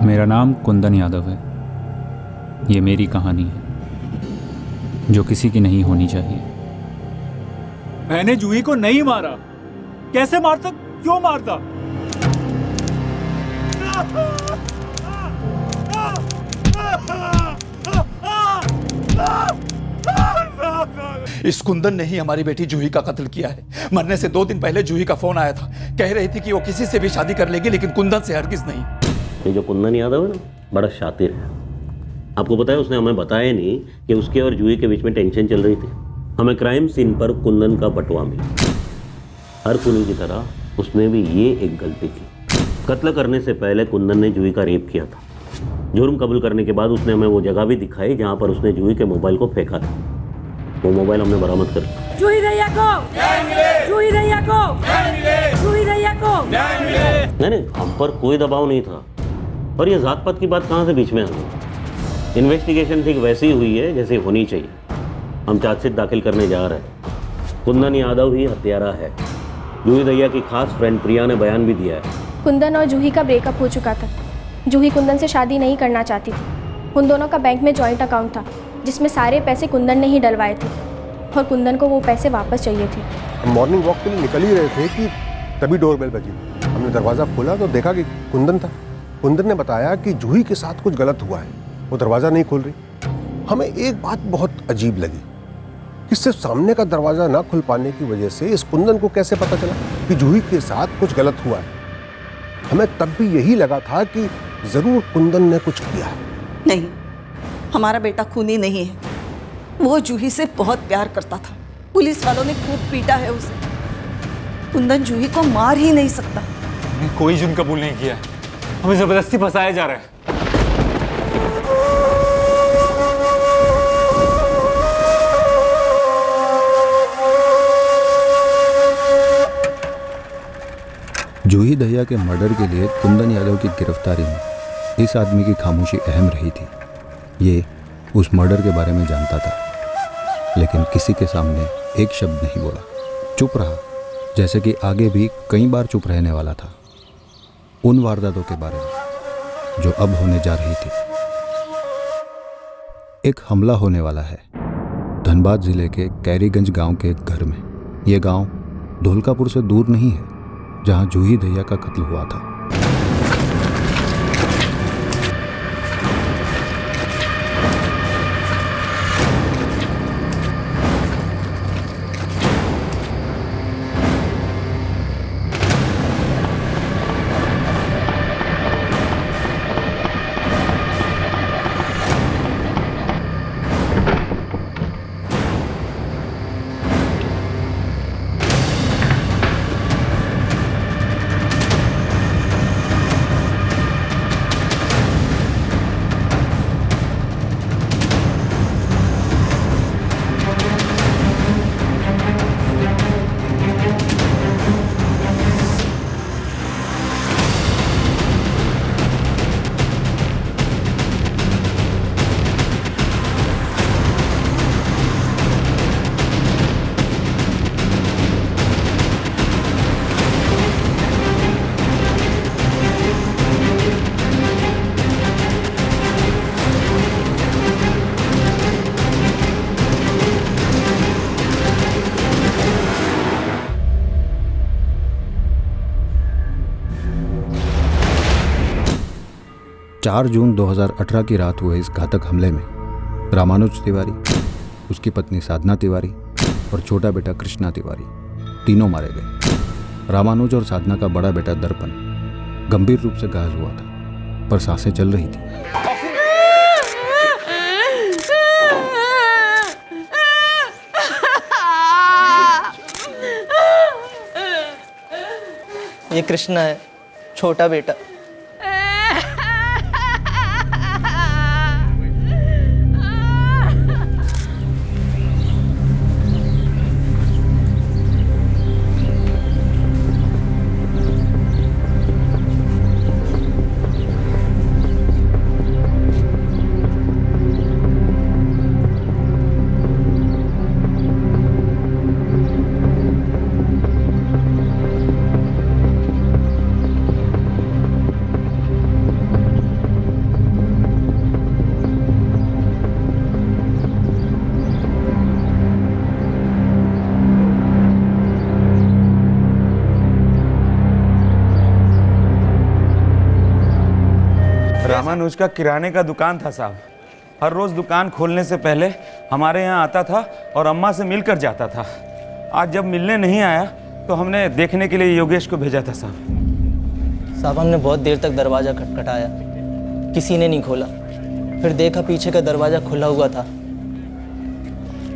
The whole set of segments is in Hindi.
मेरा नाम कुंदन यादव है। ये मेरी कहानी है जो किसी की नहीं होनी चाहिए। मैंने जूही को नहीं मारा। कैसे मारता, क्यों मारता? इस कुंदन ने ही हमारी बेटी जूही का कत्ल किया है। मरने से 2 दिन पहले जूही का फोन आया था, कह रही थी कि वो किसी से भी शादी कर लेगी लेकिन कुंदन से हरगिज नहीं। ये जो कुंदन यादव है ना, बड़ा शातिर है। आपको पता है उसने हमें बताया नहीं कि उसके और जूही के बीच में टेंशन चल रही थी। हमें क्राइम सीन पर कुंदन का बटुआ मिला। हर खूनी की तरह उसने भी ये एक गलती की। कत्ल करने से पहले कुंदन ने जूही का रेप किया था। जुर्म कबूल करने के बाद उसने हमें वो जगह भी दिखाई जहाँ पर उसने जूही के मोबाइल को फेंका था। वो मोबाइल हमने बरामद कर लिया। जूही रैया को न्याय मिले, जूही रैया को न्याय मिले, जूही रैया को न्याय मिले। नहीं, हम पर कोई दबाव नहीं था। और ये जात पात की बात कहाँ से बीच में आ गई? इन्वेस्टिगेशन ठीक वैसी ही हुई है जैसे होनी चाहिए। हम चार्जशीट दाखिल करने जा रहे हैं। कुंदन यादव ही हत्यारा है। जूही दैया की खास फ्रेंड प्रिया ने बयान भी दिया है। कुंदन और जूही का ब्रेकअप हो चुका था। जूही कुंदन से शादी नहीं करना चाहती थी। उन दोनों का बैंक में जॉइंट अकाउंट था जिसमें सारे पैसे कुंदन ने ही डलवाए थे और कुंदन को वो पैसे वापस चाहिए थे। मॉर्निंग वॉक के लिए निकल ही रहे थे कि तभी डोरबेल बजी। हमने दरवाज़ा खोला तो देखा कि कुंदन था। कुंदन ने बताया कि जूही के साथ कुछ गलत हुआ है, वो दरवाज़ा नहीं खोल रही। हमें एक बात बहुत अजीब लगी कि सिर्फ सामने का दरवाज़ा ना खुल पाने की वजह से इस कुंदन को कैसे पता चला कि जूही के साथ कुछ गलत हुआ है। हमें तब भी यही लगा था कि ज़रूर कुंदन ने कुछ किया है। नहीं, हमारा बेटा खूनी नहीं है। वो जूही से बहुत प्यार करता था। पुलिस वालों ने खूब पीटा है उसे। कुंदन जूही को मार ही नहीं सकता। हमने कोई जुर्म कबूल नहीं किया। हमें जबरदस्ती फंसाया जा रहा है। जूही दहिया के मर्डर के लिए कुंदन यादव की गिरफ्तारी में इस आदमी की खामोशी अहम रही थी। ये उस मर्डर के बारे में जानता था लेकिन किसी के सामने एक शब्द नहीं बोला। चुप रहा, जैसे कि आगे भी कई बार चुप रहने वाला था उन वारदातों के बारे में जो अब होने जा रही थी। एक हमला होने वाला है धनबाद जिले के कैरीगंज गांव के एक घर में। यह गांव धोलकापुर से दूर नहीं है जहां जूही दहिया का कत्ल हुआ था। चार जून 2018 की रात हुए इस घातक हमले में रामानुज तिवारी, उसकी पत्नी साधना तिवारी और छोटा बेटा कृष्णा तिवारी तीनों मारे गए। रामानुज और साधना का बड़ा बेटा दर्पण गंभीर रूप से घायल हुआ था पर सांसें चल रही थी। ये कृष्णा है, छोटा बेटा। रामानुज का किराने का दुकान था साहब। हर रोज दुकान खोलने से पहले हमारे यहाँ आता था और अम्मा से मिलकर जाता था। आज जब मिलने नहीं आया तो हमने देखने के लिए योगेश को भेजा था साहब। हमने बहुत देर तक दरवाज़ा खटखटाया, किसी ने नहीं खोला। फिर देखा पीछे का दरवाज़ा खुला हुआ था।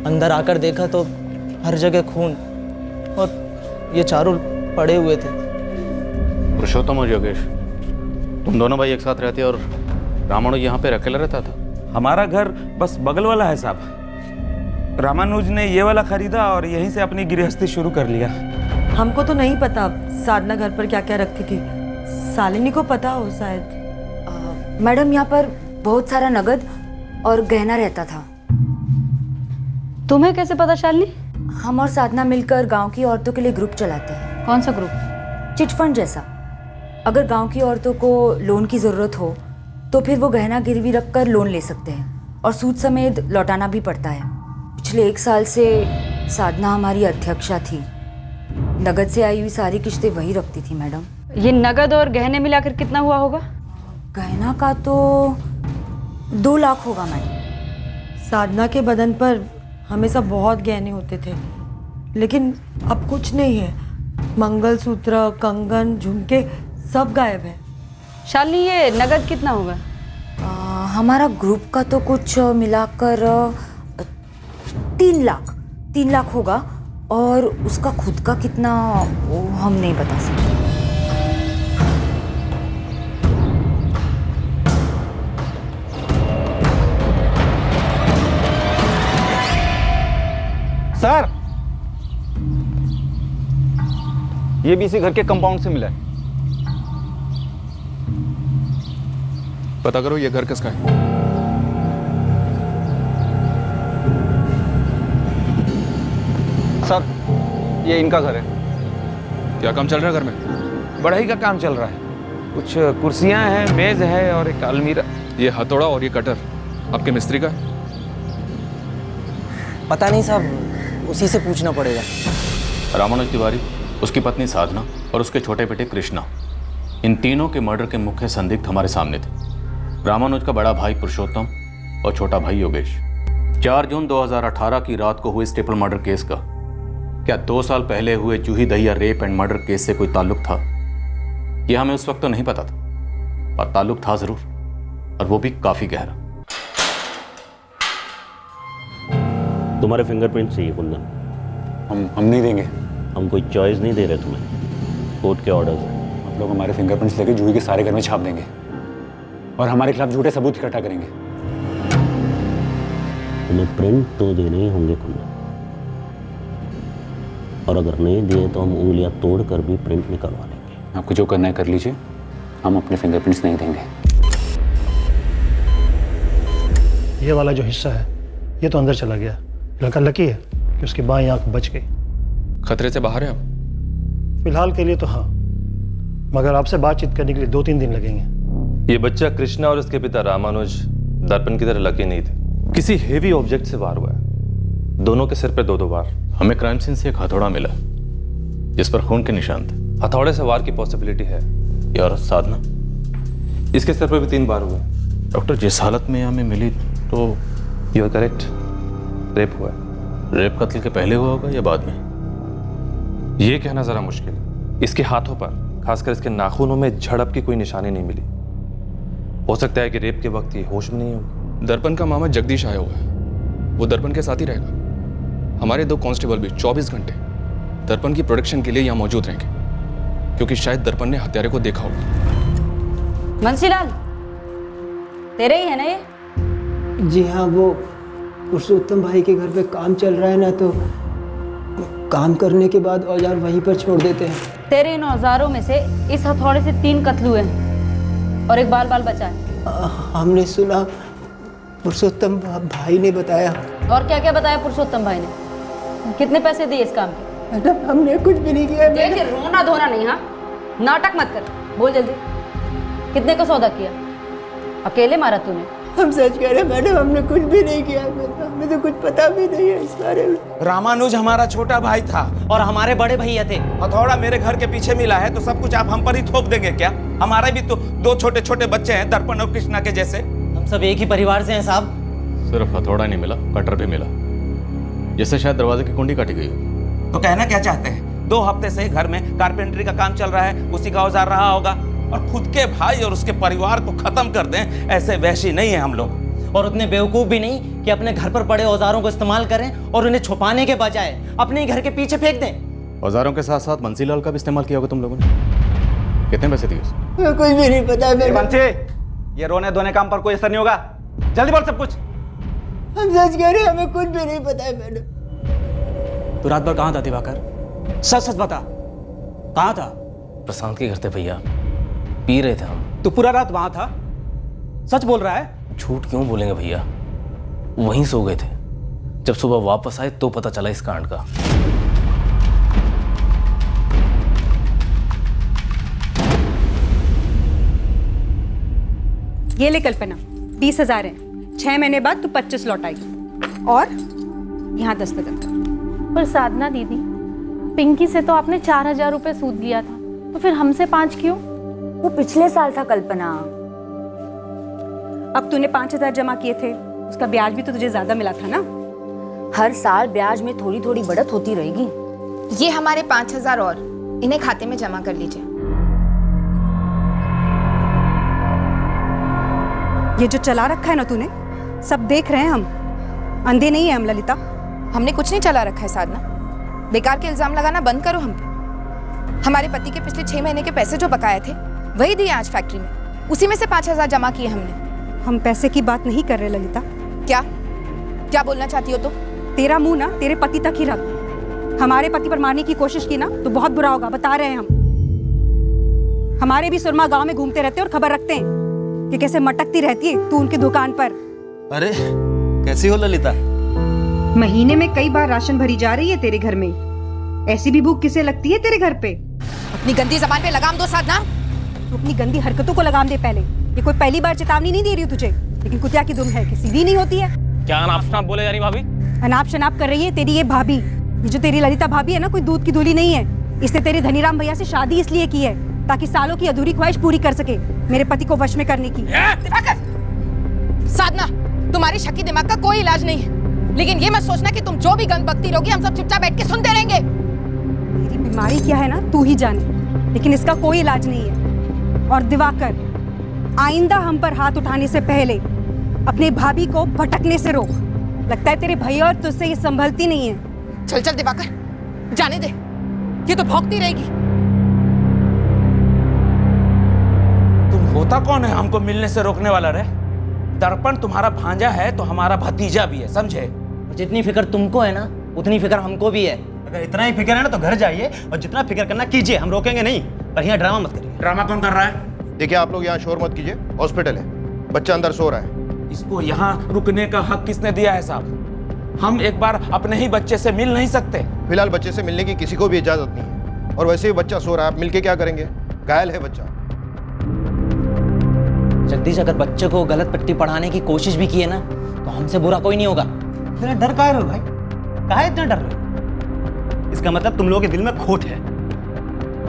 अंदर आकर देखा तो हर जगह खून और ये चारों पड़े हुए थे। पुरुषोत्तम और योगेश, तुम दोनों भाई एक साथ रहते और रामानुज यहाँ पे अकेला रहता था? हमारा घर बस बगल वाला है साहब। रामानुज ने ये वाला खरीदा और यहीं से अपनी गृहस्थी शुरू कर लिया। हमको तो नहीं पता साधना घर पर क्या क्या रखती थी, शालिनी को पता हो शायद। मैडम, यहाँ पर बहुत सारा नगद और गहना रहता था। तुम्हें कैसे पता शालिनी? हम और साधना मिलकर गांव की औरतों के लिए ग्रुप चलाते हैं। कौन सा ग्रुप? चिट फंड जैसा। अगर गांव की औरतों को लोन की ज़रूरत हो तो फिर वो गहना गिरवी रखकर लोन ले सकते हैं और सूद समेत लौटाना भी पड़ता है। पिछले 1 साल से साधना हमारी अध्यक्षा थी। नगद से आई हुई सारी किश्तें वही रखती थी मैडम। ये नगद और गहने मिलाकर कितना हुआ होगा? गहना का तो 2 लाख होगा मैडम। साधना के बदन पर हमेशा बहुत गहने होते थे, लेकिन अब कुछ नहीं है। मंगलसूत्र, कंगन, झुमके सब गायब है। शालिनी, ये नगद कितना होगा? हमारा ग्रुप का तो कुछ मिलाकर 3 लाख होगा और उसका खुद का कितना वो हम नहीं बता सकते। सर, ये भी इसी घर के कंपाउंड से मिला है। पता करो ये घर किसका है। सर, ये इनका घर है। क्या काम चल रहा है घर में? बढ़ई का काम चल रहा है। कुछ कुर्सियां हैं, मेज है और एक अलमीरा। ये हथौड़ा और ये कटर आपके मिस्त्री का है? पता नहीं साहब, उसी से पूछना पड़ेगा। रामानुज तिवारी, उसकी पत्नी साधना और उसके छोटे बेटे कृष्णा, इन तीनों के मर्डर के मुख्य संदिग्ध हमारे सामने थे। रामानुज का बड़ा भाई पुरुषोत्तम और छोटा भाई योगेश। 4 जून 2018 की रात को हुए स्टेपल मर्डर केस का क्या 2 साल पहले हुए Juhi Dahiya rape and murder case से कोई ताल्लुक था? यह हमें उस वक्त तो नहीं पता था, पर ताल्लुक था जरूर, और वो भी काफी गहरा। तुम्हारे फिंगरप्रिंट चाहिए कुंदन। हम नहीं देंगे। हम कोई चॉइस नहीं दे रहे तुम्हें, कोर्ट के ऑर्डर्स हैं। आप लोग हमारे फिंगरप्रिंट्स लेके जूही के सारे घर में छाप देंगे और हमारे खिलाफ झूठे सबूत इकट्ठा करेंगे। तुम्हें प्रिंट तो देने ही होंगे कुंदन, और अगर नहीं दिए तो हम उंगलियां तोड़कर भी प्रिंट निकलवा लेंगे। आपको जो करना है कर लीजिए, हम अपने फिंगरप्रिंट्स नहीं देंगे। ये वाला जो हिस्सा है ये तो अंदर चला गया। लड़का लकी है कि उसकी बाईं आंख बच गई। खतरे से बाहर है आप? फिलहाल के लिए तो हाँ, मगर आपसे बातचीत करने के लिए 2-3 दिन लगेंगे। ये बच्चा कृष्णा और उसके पिता रामानुज दर्पण की तरह लकी नहीं थे। किसी हेवी ऑब्जेक्ट से वार हुआ है, दोनों के सिर पे 2-2 बार। हमें क्राइम सीन से एक हथौड़ा मिला जिस पर खून के निशान थे। हथौड़े से वार की पॉसिबिलिटी है। ये औरत साधना, इसके सिर पे भी 3 बार हुए। डॉक्टर, जिस हालत में हमें मिली तो यू आर करेक्ट, रेप हुआ है। रेप कत्ल के पहले हुआ होगा या बाद में? ये कहना जरा मुश्किल है। इसके हाथों पर, खासकर इसके नाखूनों में झड़प की कोई निशानी नहीं मिली। हो सकता है कि रेप के वक्त ये होश में नहीं होगी। दर्पण का मामा जगदीश आया हुआ है, वो दर्पण के साथ ही रहेगा। हमारे 2 कांस्टेबल भी 24 घंटे दर्पण की प्रोटेक्शन के लिए यहाँ मौजूद रहेंगे, क्योंकि शायद दर्पण ने हत्यारे को देखा होगा। बंसीलाल, तेरे ही है ना ये? जी हाँ, वो पुरुषोत्तम भाई के घर पे काम चल रहा है ना, तो काम करने के बाद औजार वहीं पर छोड़ देते हैं। तेरे इन औजारों में से इस हथौड़े से 3 कत्ल हुए हैं और एक बाल बचा है। हमने सुना, पुरुषोत्तम भाई ने बताया। और क्या क्या बताया पुरुषोत्तम भाई ने? कितने पैसे दिए इस काम के? मैडम, हमने कुछ भी नहीं किया। देख, रोना धोना नहीं, हाँ? नाटक मत कर, बोल जल्दी। कितने का सौदा किया? अकेले मारा तूने? हम सच कह रहे मैडम, हमने कुछ भी नहीं किया, हमें तो कुछ पता भी नहीं है इस बारे में। रामानुज हमारा छोटा भाई था और हमारे बड़े भैया थे। हथौड़ा मेरे घर के पीछे मिला है तो सब कुछ आप हम पर ही थोप देंगे क्या? हमारे भी तो दो छोटे छोटे बच्चे हैं, दर्पण और कृष्णा के जैसे। हम सब एक ही परिवार से हैं साहब। सिर्फ हथौड़ा नहीं मिला, कटर भी मिला, जिससे शायद दरवाजे की कुंडी काटी गई हो। तो कहना क्या चाहते हैं? 2 हफ्ते से घर में कारपेंटरी का काम चल रहा है, उसी का औजार रहा होगा, और खुद के भाई और उसके परिवार को खत्म कर दें, ऐसे वैसी नहीं है हम लोग। और उतने बेवकूफ भी नहीं कि अपने घर पर पड़े औजारों को इस्तेमाल करें और उन्हें छुपाने के बजाय अपने ही घर के पीछे फेंक दें। औजारों के साथ साथ बंसीलाल का भी इस्तेमाल किया होगा तुम लोगों ने। कितने पैसे दिए उसे? कुछ भी नहीं पता मेरे। बंसी, ये रोने धोने काम पर कोई असर नहीं होगा, जल्दी बोल सब कुछ। हम सच कह रहे हैं, हमें कुछ भी नहीं पता है मैडम। तू रात भर कहाँ था दिवाकर? सच सच बता, कहाँ था? प्रशांत के घर थे भैया, पी रहे थे हम। तू पूरा रात वहां था? सच बोल रहा है? झूठ क्यों बोलेंगे भैया, वहीं सो गए थे। जब सुबह वापस आए तो पता चला इस कांड का। ये ले कल्पना, 20,000 है। 6 महीने बाद तू 25 लौटाएगी। और यहाँ दस्तखत। पर साधना दीदी, पिंकी से तो आपने 4,000 रुपए सूद लिया था, तो फिर हमसे 5 क्यों? वो पिछले साल था कल्पना। अब तूने 5,000 जमा किए थे, उसका ब्याज भी तो तुझे ज्यादा मिला था ना। हर साल ब्याज में थोड़ी थोड़ी बढ़त होती रहेगी। ये हमारे 5,000 और इन्हें खाते में जमा कर लीजिए। ये जो चला रखा है ना तूने, सब देख रहे हैं हम, अंधे नहीं है हम ललिता। हमने कुछ नहीं चला रखा है साधना, बेकार के इल्जाम लगाना बंद करो हम पे। हमारे पति के पिछले 6 महीने के पैसे जो बकाए थे वही दिए आज फैक्ट्री में, उसी में से 5,000 जमा किए हमने। हम पैसे की बात नहीं कर रहे ललिता। क्या क्या बोलना चाहती हो तो? तेरा मुंह ना तेरे पति तक ही रख। हमारे पति पर मारने की कोशिश की ना तो बहुत बुरा होगा, बता रहे हैं हम। हमारे भी सुरमा गांव में घूमते रहते हैं और खबर रखते हैं कि कैसे मटकती रहती है तू उनकी दुकान पर। अरे कैसी हो ललिता? महीने में कई बार राशन भरी जा रही है तेरे घर में, ऐसी भी भूख किसे लगती है तेरे घर पे? अपनी गंदी जबान पे लगाम दो साधना। तू अपनी गंदी हरकतों को लगाम दे पहले। ये कोई पहली बार चेतावनी नहीं दे रही हूँ तुझे, लेकिन कुतिया की दुम है कि सीधी नहीं होती है। क्या अनाप शनाप बोले जा रही भाभी? अनाप शनाप कर रही है तेरी ये भाभी। ये जो तेरी ललिता भाभी है ना, कोई दूध की धूली नहीं है। इसने तेरे धनीराम भैया से शादी इसलिए की है ताकि सालों की अधूरी ख्वाहिश पूरी कर सके, मेरे पति को वश में करने की। साधना, तुम्हारी शक्की दिमाग का कोई इलाज नहीं है, लेकिन ये मत सोचना कि तुम जो भी गंद बकती रहोगी हम सब चुपचाप बैठ के सुनते रहेंगे। मेरी बीमारी क्या है ना तू ही जाने, लेकिन इसका कोई इलाज नहीं है। और दिवाकर, आइंदा हम पर हाथ उठाने से पहले अपने भाभी को भटकने से रोक। लगता है तेरे भैया और तुझसे ये संभलती नहीं है। चल चल दिवाकर, जाने दे, ये तो भौंकती रहेगी। तुम होता कौन है हमको मिलने से रोकने वाला रे? दर्पण तुम्हारा भांजा है तो हमारा भतीजा भी है, समझे? जितनी फिक्र तुमको है ना उतनी फिक्र हमको भी है। अगर इतना ही फिक्र है ना तो घर जाइए और जितना फिक्र करना कीजिए, हम रोकेंगे नहीं, पर यहाँ ड्रामा मत करिए। ड्रामा कौन कर रहा है? देखिए आप लोग यहाँ शोर मत कीजिए, हॉस्पिटल है, बच्चा अंदर सो रहा है। इसको यहाँ रुकने का हक किसने दिया है साहब? हम एक बार अपने ही बच्चे से मिल नहीं सकते? फिलहाल बच्चे से मिलने की किसी को भी इजाजत नहीं है, और वैसे ही बच्चा सो रहा है, आप मिलके क्या करेंगे? घायल है बच्चा। जगदीश, अगर बच्चे को गलत पट्टी पढ़ाने की कोशिश भी की है ना तो हमसे बुरा कोई नहीं होगा। फिर डर काहे रहे हो भाई? काहे इतना डर रहे हो? इसका मतलब तुम लोगों के दिल में खोट है।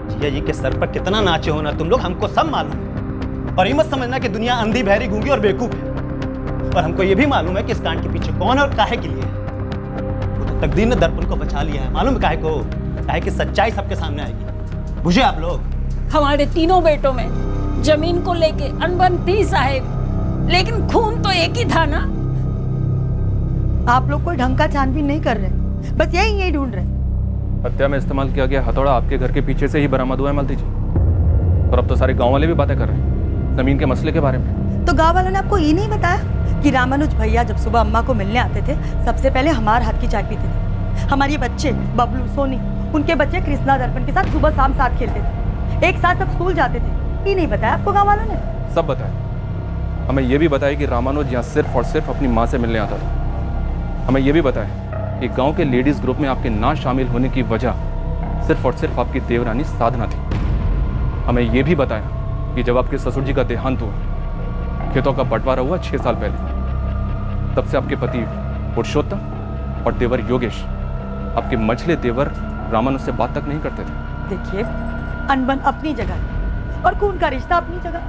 जिया जी के सर पर कितना नाचे हो ना तुम लोग, हमको सब मालूम है। और ये मत समझना कि दुनिया अंधी बहरी गूंगी और बेवकूफ है। और हमको ये भी मालूम है कि इस कांड के पीछे कौन है और काहे के लिए है। वो तो तकदीर ने दर्पण को बचा लिया है, मालूम है काहे को? काहे कि सच्चाई सबके सामने आएगी, बुझे आप लोग? हमारे तीनों बेटों में जमीन को लेके अनबन थी साहेब, लेकिन खून तो एक ही था ना। आप लोग कोई ढंग का छानबीन नहीं कर रहे, बस यही ढूंढ रहे। हत्या में इस्तेमाल किया गया हथौड़ा आपके घर के पीछे से ही बरामद हुआ है मालती जी। और अब तो सारे गांव वाले भी बातें कर रहे हैं जमीन के मसले के बारे में। तो गांव वालों ने आपको ये नहीं बताया कि रामानुज भैया जब सुबह अम्मा को मिलने आते थे, सबसे पहले हमारे हाथ की चाय पीते थे। हमारे बच्चे बबलू, सोनी, उनके बच्चे कृष्णा, दर्पण के साथ सुबह शाम साथ खेलते थे, एक साथ सब स्कूल जाते थे। ये नहीं बताया आपको गाँव वालों ने? सब बताया। हमें यह भी बताया कि रामानुज यहाँ सिर्फ और सिर्फ अपनी माँ से मिलने आता था। हमें यह भी बताया कि गांव के लेडीज ग्रुप में आपके ना शामिल होने की वजह सिर्फ और सिर्फ आपकी देवरानी साधना थी। हमें यह भी बताया कि जब आपके ससुर जी का देहांत हुआ खेतों का बंटवारा हुआ 6 साल पहले। तब से आपके पति पुरुषोत्तम और देवर योगेश, आपके मझले देवर रामानुज से बात तक नहीं करते थे। देखिए, अनबन अपनी जगह है और खून का रिश्ता अपनी जगह।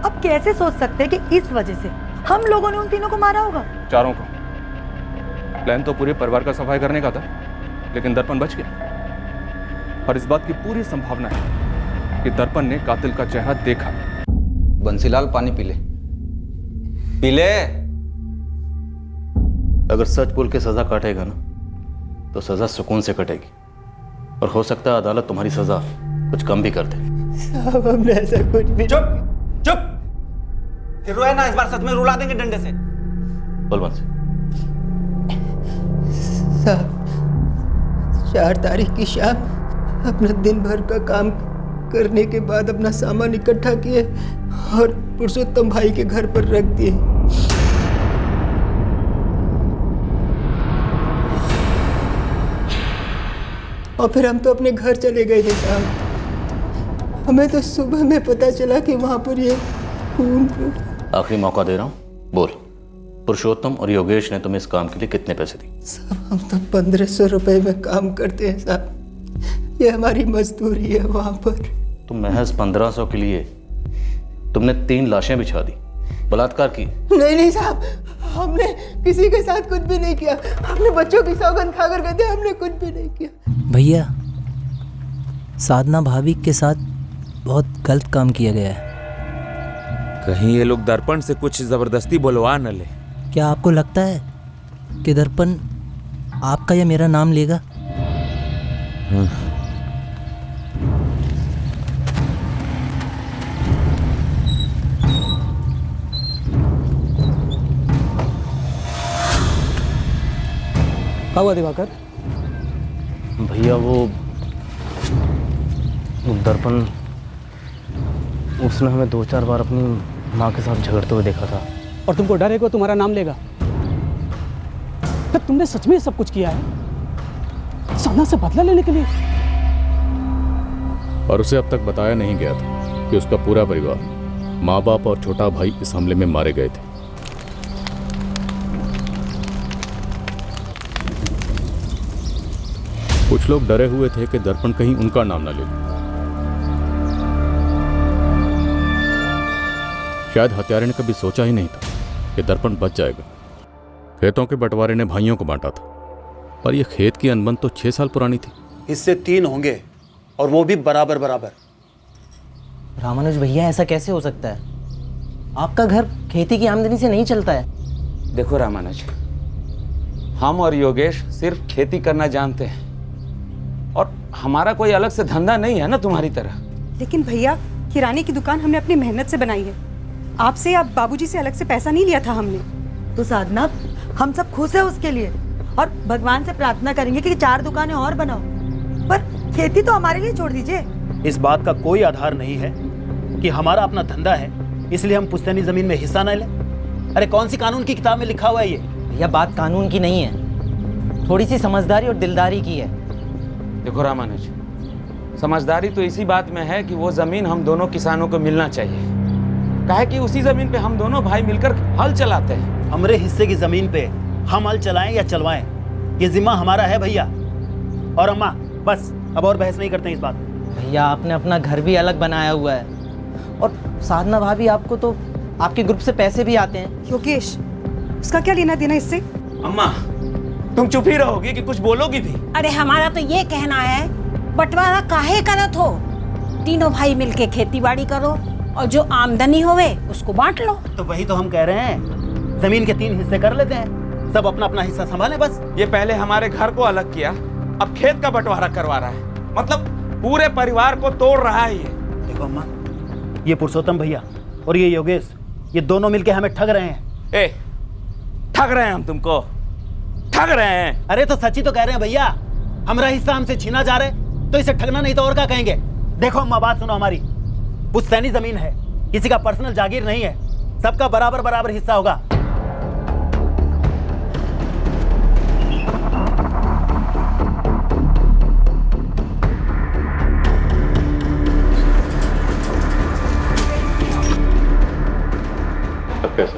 अब कैसे सोच सकते हैं कि इस वजह से हम लोगों ने उन तीनों को मारा होगा? चारों को। प्लान तो पूरे परिवार का सफाई करने का था, लेकिन दर्पण बच गया। और इस बात की पूरी संभावना है कि दर्पण ने कातिल का चेहरा देखा। बंसीलाल, पानी पी ले, पी ले। अगर सच बोल के सजा काटेगा ना, तो सजा सुकून से कटेगी, और हो सकता है अदालत तुम्हारी सजा कुछ कम भी कर दे। साहब, हमने ऐसा कुछ भी। चुप चुप, फिर रोए ना, इस बार सच में रुला देंगे डंडे से। बोल बंसी। साहब, 4 तारीख की शाम अपना दिन भर का काम करने के बाद अपना सामान इकट्ठा किए और पुरुषोत्तम भाई के घर पर रख दिए। और फिर हम तो अपने घर चले गए थे साहब। हमें तो सुबह में पता चला कि वहां पर ये खून। आखिरी मौका दे रहा हूँ, बोल, पुरुषोत्तम और योगेश ने तुम्हें इस काम के लिए कितने पैसे दिए? साहब, हम तो 1500 रुपए में काम करते हैं साहब। ये हमारी मजदूरी है वहां पर। तुम महज 1500 के लिए तुमने 3 लाशें बिछा दी, बलात्कार की। नहीं साहब, हमने किसी के साथ कुछ भी नहीं किया। हमने बच्चों की सौगंध खाकर गए थे, हमने कुछ भी नहीं किया। भैया, साधना भाभी के साथ बहुत गलत काम किया गया है। कहीं ये लोग दर्पण से कुछ जबरदस्ती बुलवा न ले। क्या आपको लगता है कि दर्पण आपका या मेरा नाम लेगा? क्या हुआ दिवाकर? भैया वो दर्पण, उसने हमें 2-4 बार अपनी माँ के साथ झगड़ते हुए देखा था। और तुमको डर है कि वो तुम्हारा नाम लेगा? फिर तुमने सच में सब कुछ किया है साधना से बदला लेने के लिए? और उसे अब तक बताया नहीं गया था कि उसका पूरा परिवार, माँ बाप और छोटा भाई इस हमले में मारे गए थे। कुछ लोग डरे हुए थे कि दर्पण कहीं उनका नाम न ले। शायद हत्यारे ने कभी सोचा ही नहीं था कि दर्पण बच जाएगा। खेतों के बंटवारे ने भाइयों को बांटा था, पर यह खेत की अनबन तो 6 साल पुरानी थी। इससे 3 होंगे और वो भी बराबर बराबर। रामानुज भैया, ऐसा कैसे हो सकता है? आपका घर खेती की आमदनी से नहीं चलता है। देखो रामानुज, हम और योगेश सिर्फ खेती करना जानते हैं, और हमारा कोई अलग से धंधा नहीं है ना तुम्हारी तरह। लेकिन भैया, किराने की दुकान हमने अपनी मेहनत से बनाई है। आपसे या बाबूजी से अलग से पैसा नहीं लिया था हमने। तो साधना, हम सब खुश हैं उसके लिए और भगवान से प्रार्थना करेंगे कि 4 दुकानें और बनाओ, पर खेती तो हमारे लिए छोड़ दीजिए। इस बात का कोई आधार नहीं है कि हमारा अपना धंधा है इसलिए हम पुश्तैनी जमीन में हिस्सा न लें। अरे कौन सी कानून की किताब में लिखा हुआ है ये? भैया, बात कानून की नहीं है, थोड़ी सी समझदारी और दिलदारी की है। देखो रामानुज, समझदारी तो इसी बात में है कि वो जमीन हम दोनों किसानों को मिलना चाहिए। काहे कि उसी जमीन पे हम दोनों भाई मिलकर हल चलाते हैं। हमारे हिस्से की जमीन पे हम हल चलाएं या चलवाएं, ये जिम्मा हमारा है भैया। और अम्मा, बस अब और बहस नहीं करते हैं इस बात। भैया, आपने अपना घर भी अलग बनाया हुआ है, और साधना भाभी, आपको तो आपके ग्रुप से पैसे भी आते हैं। योगेश, उसका क्या लेना देना इससे? अम्मा, तुम चुप ही रहोगी कि कुछ बोलोगी भी? अरे हमारा तो ये कहना है, बंटवारा काहे करत हो? तीनों भाई मिलके खेती बाड़ी करो और जो आमदनी होवे उसको बांट लो। तो वही तो हम कह रहे हैं, जमीन के 3 हिस्से कर लेते हैं, सब अपना अपना हिस्सा संभालें बस। ये पहले हमारे घर को अलग किया, अब खेत का बंटवारा करवा रहा है, मतलब पूरे परिवार को तोड़ रहा है ये। देखो अम्मा, ये पुरुषोत्तम भैया और ये योगेश, ये दोनों मिलके हमें ठग रहे हैं। ए, ठग रहे हैं हम तुमको? ठग रहे हैं? अरे तो सच्ची तो कह रहे हैं भैया, हमारा हिस्सा हमसे छीना जा रहा है तो इसे ठगना नहीं तो और क्या कहेंगे। देखो अम्मा, बात सुनो हमारी, पुश्तैनी जमीन है, किसी का पर्सनल जागीर नहीं है, सबका बराबर बराबर हिस्सा होगा। अब कैसे?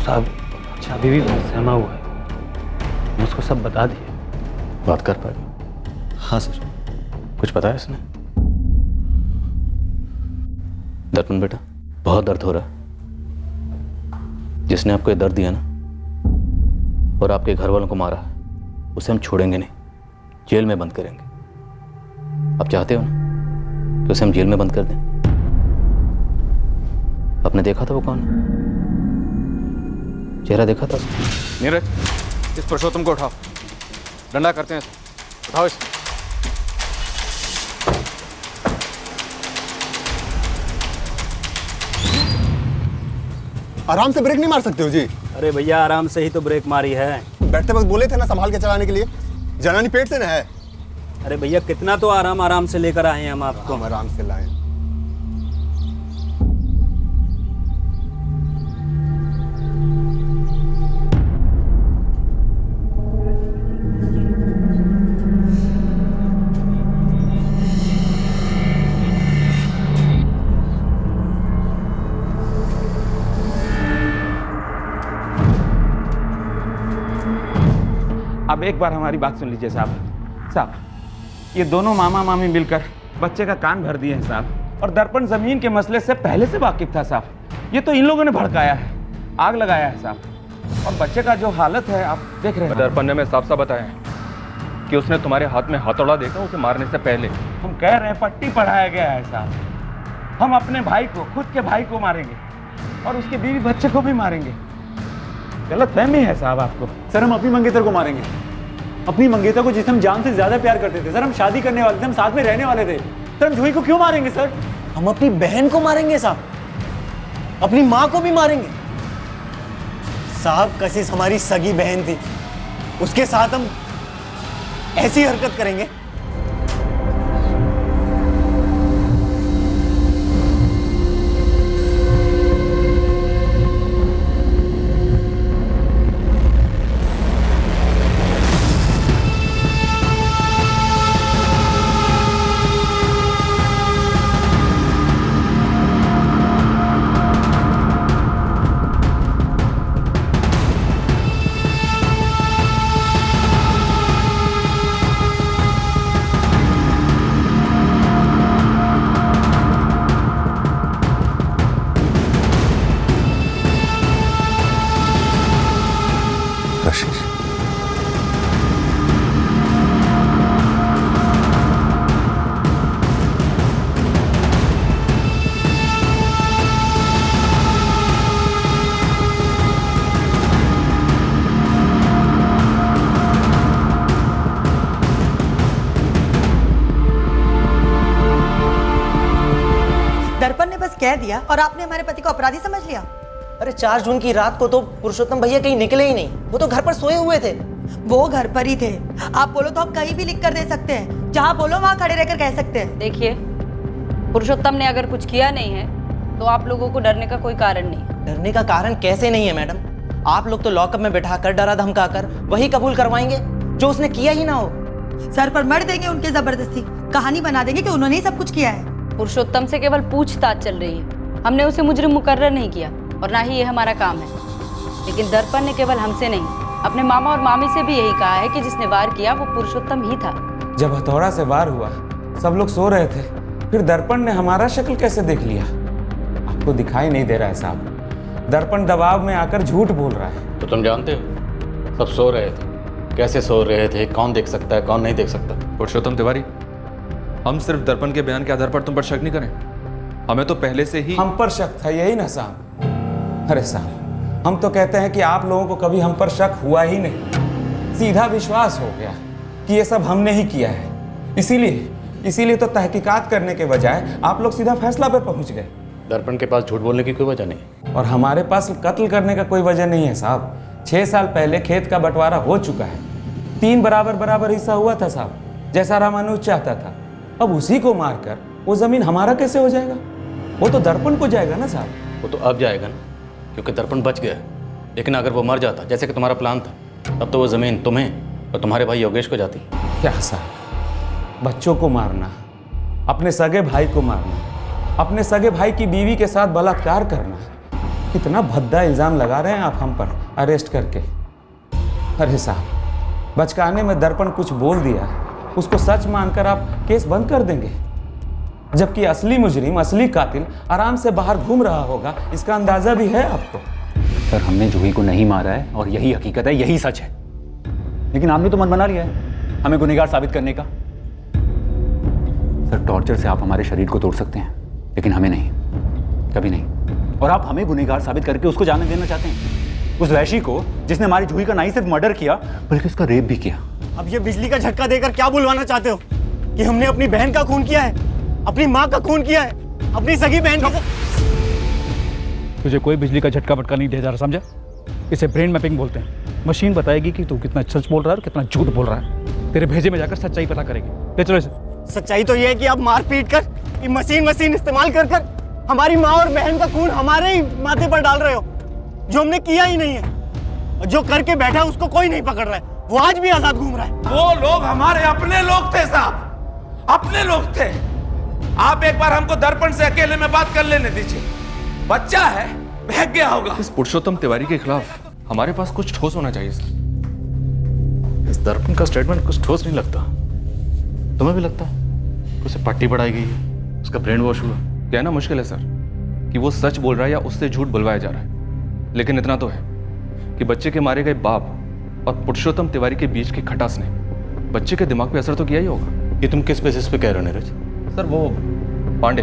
साहब चाबी भी सहमा हुआ है, हम उसको सब बता दिए। बात कर पाएगा? हाँ सर। कुछ बताया इसने? दर्पण बेटा, बहुत दर्द हो रहा है। जिसने आपको ये दर्द दिया ना और आपके घर वालों को मारा है, उसे हम छोड़ेंगे नहीं, जेल में बंद करेंगे। आप चाहते हो ना कि उसे हम जेल में बंद कर दें? आपने देखा था वो कौन है? चेहरा देखा था उसका? नीरज, इस पुरुषोत्तम को उठाओ, डंडा करते हैं। उठाओ इसे। आराम से ब्रेक नहीं मार सकते हो जी? अरे भैया आराम से ही तो ब्रेक मारी है। बैठते वक्त बोले थे ना संभाल के चलाने के लिए, जनानी पेट से न है। अरे भैया कितना तो आराम से लेकर आए हैं हम आपको। हम आराम से लाए। अब एक बार हमारी बात सुन लीजिए साहब, ये दोनों मामा मामी मिलकर बच्चे का कान भर दिए हैं साहब। और दर्पण जमीन के मसले से पहले से वाकिफ था साहब। ये तो इन लोगों ने भड़काया है, आग लगाया है साहब। और बच्चे का जो हालत है आप देख रहे हैं। दर्पण ने मैं साफ साफ बताया है कि उसने तुम्हारे हाथ में हथौड़ा देखा उसे मारने से पहले। हम कह रहे हैं पट्टी पढ़ाया गया है साहब। हम अपने भाई को, खुद के भाई को मारेंगे और उसके बीवी बच्चे को भी मारेंगे। गलत फहमी है साहब आपको। सर हम अपनी मंगेतर को मारेंगे, अपनी मंगेतर को जिसे हम जान से ज्यादा प्यार करते थे। सर हम शादी करने वाले थे, हम साथ में रहने वाले थे। सर हम जूही को क्यों मारेंगे सर? हम अपनी बहन को मारेंगे साहब, अपनी माँ को भी मारेंगे साहब। कशिश हमारी सगी बहन थी, उसके साथ हम ऐसी हरकत करेंगे? दर्पण ने बस कह दिया और आपने हमारे पति को अपराधी समझ लिया। अरे 4 जून की रात को तो पुरुषोत्तम भैया कहीं निकले ही नहीं, वो तो घर पर सोए हुए थे। वो घर पर ही थे, आप बोलो तो हम कहीं भी लिख कर दे सकते हैं, जहाँ बोलो वहाँ खड़े रहकर कह सकते हैं। देखिए, पुरुषोत्तम ने अगर कुछ किया नहीं है तो आप लोगों को डरने का कोई कारण नहीं। डरने का कारण कैसे नहीं है मैडम? आप लोग तो लॉकअप में बैठाकर डरा धमकाकर वही कबूल करवाएंगे जो उसने किया ही ना हो। सर पर मर देंगे उनके जबरदस्ती, कहानी बना देंगे कि उन्होंने ही सब कुछ किया है। पुरुषोत्तम से केवल पूछताछ चल रही है, हमने उसे मुजरिम मुकर्रर नहीं किया और ना ही ये हमारा काम है। लेकिन दर्पण ने केवल हमसे नहीं, अपने मामा और मामी से भी यही कहा है कि जिसने वार किया वो पुरुषोत्तम ही था। जब हथौड़ा से वार हुआ सब लोग सो रहे थे, फिर दर्पण ने हमारा शक्ल कैसे देख लिया? आपको दिखाई नहीं दे रहा है साहब, दर्पण दबाव में आकर झूठ बोल रहा है। तो तुम जानते हो सब सो रहे थे, कैसे सो रहे थे, कौन देख सकता है कौन नहीं देख सकता? पुरुषोत्तम तिवारी, हम सिर्फ दर्पण के बयान के आधार पर तुम पर शक नहीं करें, हमें तो पहले से ही हम पर शक था, यही ना साहब? अरे साहब, हम तो कहते हैं कि आप लोगों को कभी हम पर शक हुआ ही नहीं, सीधा विश्वास हो गया कि ये सब हमने ही किया है। इसीलिए तो तहकीकात करने के बजाय आप लोग सीधा फैसला पर पहुंच गए। दर्पण के पास झूठ बोलने की कोई वजह नहीं और हमारे पास कत्ल करने का कोई वजह नहीं है साहब। 6 साल पहले खेत का बंटवारा हो चुका है, 3 बराबर हिस्सा हुआ था साहब, जैसा रामानुज चाहता था। अब उसी को मारकर वो जमीन हमारा कैसे हो जाएगा? वो तो दर्पण को जाएगा ना साहब। वो तो अब जाएगा ना, क्योंकि दर्पण बच गया। लेकिन अगर वो मर जाता जैसे कि तुम्हारा प्लान था, तब तो वो जमीन तुम्हें और तुम्हारे भाई योगेश को जाती। क्या साहब, बच्चों को मारना, अपने सगे भाई को मारना, अपने सगे भाई की बीवी के साथ बलात्कार करना, कितना भद्दा इल्ज़ाम लगा रहे हैं आप हम पर अरेस्ट करके। अरे साहब, बचकाने में दर्पण कुछ बोल दिया, उसको सच मानकर आप केस बंद कर देंगे, जबकि असली मुजरिम, असली कातिल आराम से बाहर घूम रहा होगा, इसका अंदाजा भी है आपको। सर, हमने जूही को नहीं मारा है और यही हकीकत है, यही सच है। लेकिन आपने तो मन बना लिया है हमें गुनहगार साबित करने का। सर, टॉर्चर से आप हमारे शरीर को तोड़ सकते हैं, लेकिन हमें नहीं, कभी नहीं। और आप हमें गुनहगार साबित करके उसको जाने देना चाहते हैं, उस वैशी को जिसने हमारी जूही का नहीं सिर्फ मर्डर किया बल्कि उसका रेप भी किया। अब ये बिजली का झटका देकर क्या बुलवाना चाहते हो कि हमने अपनी बहन का खून किया है, अपनी माँ का खून किया है, अपनी सगी बहन का। तुझे कोई बिजली का झटका बटका नहीं दिया जा रहा, समझा? इसे ब्रेन मैपिंग बोलते हैं। मशीन बताएगी कि तू कितना सच बोल रहा है और कितना झूठ बोल रहा है। तेरे भेजे में जाकर सच्चाई पता करेगी। ले चलो इसे। सच्चाई तो ये है कि आप मार पीट कर, ये मशीन इस्तेमाल कर कर हमारी माँ और बहन का खून हमारे ही माथे पर डाल रहे हो, जो हमने किया ही नहीं है। और जो करके बैठा है उसको कोई नहीं पकड़ रहा है, वो आज भी आजाद घूम रहा है। वो लोग हमारे अपने लोग थे साहब, अपने लोग थे। आप एक बार हमको दर्पण से अकेले में बात कर लेने दीजिए। बच्चा है, बहक गया होगा। इस पुरुषोत्तम तिवारी के खिलाफ हमारे पास कुछ ठोस होना चाहिए सर। इस दर्पण का स्टेटमेंट कुछ ठोस नहीं लगता। तुम्हें भी लगता है उसे पट्टी पढ़ाई गई है, उसका ब्रेन वॉश हुआ? कहना मुश्किल है सर कि वो सच बोल रहा है या उससे झूठ बुलवाया जा रहा है, लेकिन इतना तो है कि बच्चे के मारे गए बाप और पुरुषोत्तम तिवारी के बीच की खटास ने बच्चे के दिमाग पे असर तो किया ही होगा। ये तुम किस बेसिस पे कह रहे हो नीरज? सर वो पांडे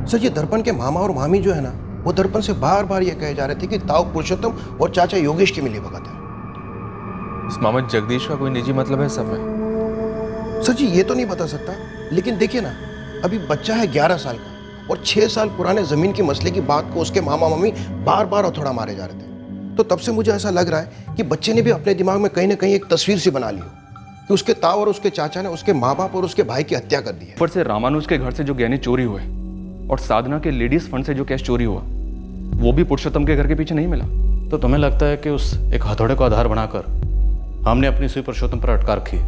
सर, ये दर्पण के मामा और मामी जो है ना, वो दर्पण से बार बार ये कहे जा रहे थे कि ताऊ पुरुषोत्तम और चाचा योगेश की मिली भगत है। इस मामा जगदीश का कोई निजी मतलब है सब में? सर जी, ये तो नहीं बता सकता, लेकिन देखिए ना, अभी बच्चा है 11 साल का और 6 साल पुराने जमीन के मसले की बात को उसके मामा मामी बार बार हथौड़ा मारे जा रहे थे। तो तब से मुझे ऐसा लग रहा है कि बच्चे ने भी अपने दिमाग में कहीं ना कहीं एक तस्वीर सी बना ली हो कि उसके ताऊ और उसके चाचा ने उसके माँ बाप और उसके भाई की हत्या कर दी है। ऊपर से रामानुज के घर से जो गहने चोरी हुए और साधना के लेडीज फंड से जो कैश चोरी हुआ, वो भी पुरुषोत्तम के घर के पीछे नहीं मिला। तो तुम्हें लगता है कि उस एक हथौड़े को आधार बनाकर हमने अपनी सुई पुरुषोत्तम पर अटका रखी,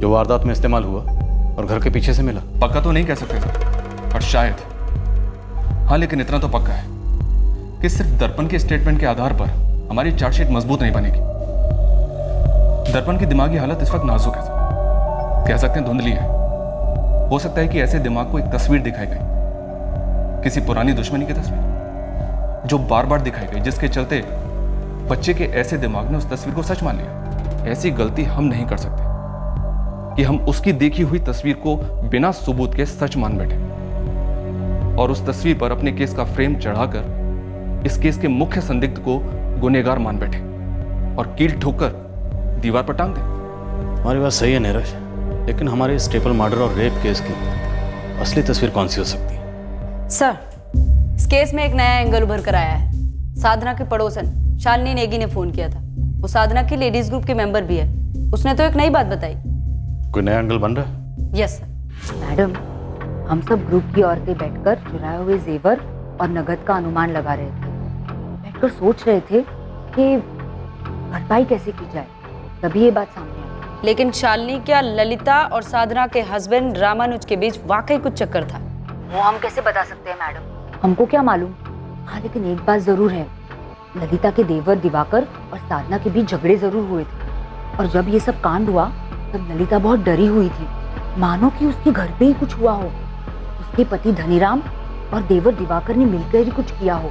जो वारदात में इस्तेमाल हुआ और घर के पीछे से मिला? पक्का तो नहीं कह सकते सर, और शायद हाँ, लेकिन इतना तो पक्का है कि सिर्फ दर्पण के स्टेटमेंट के आधार पर हमारी चार्जशीट मजबूत नहीं बनेगी। दर्पण की दिमागी हालत इस वक्त नाजुक है, कह सकते हैं धुंधली है। हो सकता है कि ऐसे दिमाग को एक तस्वीर दिखाई गई, किसी पुरानी दुश्मनी की तस्वीर जो बार बार दिखाई गई, जिसके चलते बच्चे के ऐसे दिमाग ने उस तस्वीर को सच मान लिया। ऐसी गलती हम नहीं कर सकते कि हम उसकी देखी हुई तस्वीर को बिना सबूत के सच मान बैठे और उस तस्वीर पर अपने केस का फ्रेम चढ़ाकर इस केस के मुख्य संदिग्ध को गुनहगार मान बैठे और कील ठोककर दीवार पर टांग दें। हमारी बात सही है नीरज, लेकिन हमारे स्टेपल मर्डर और रेप केस की असली तस्वीर कौन सी हो सकती है? सर, इस केस में एक नया एंगल उभर कर आया है। साधना के पड़ोसन शालिनी नेगी ने फोन किया था। वो साधना के लेडीज ग्रुप के मेंबर भी है। उसने तो एक नई बात बताई। कोई नया एंगल बन रहा है? Yes sir. मैडम, हम सब ग्रुप की औरतें बैठकर चुराए हुए जेवर और नगद का अनुमान लगा रहे थे। बैठकर सोच रहे थे कि भरपाई कैसे की जाए, तभी ये बात सामने आई। लेकिन शालिनी क्या ललिता और साधना के हस्बैंड रामानुज के बीच वाकई कुछ चक्कर था? वो हम कैसे बता सकते हैं मैडम, हमको क्या मालूम। हाँ, लेकिन एक बात जरूर है, ललिता के देवर दिवाकर और साधना के बीच झगड़े जरूर हुए थे। और जब ये सब कांड हुआ तब ललिता बहुत डरी हुई थी, मानो कि उसके घर पे ही कुछ हुआ हो। उसके पति धनीराम और देवर दिवाकर ने मिलकर ही कुछ किया हो।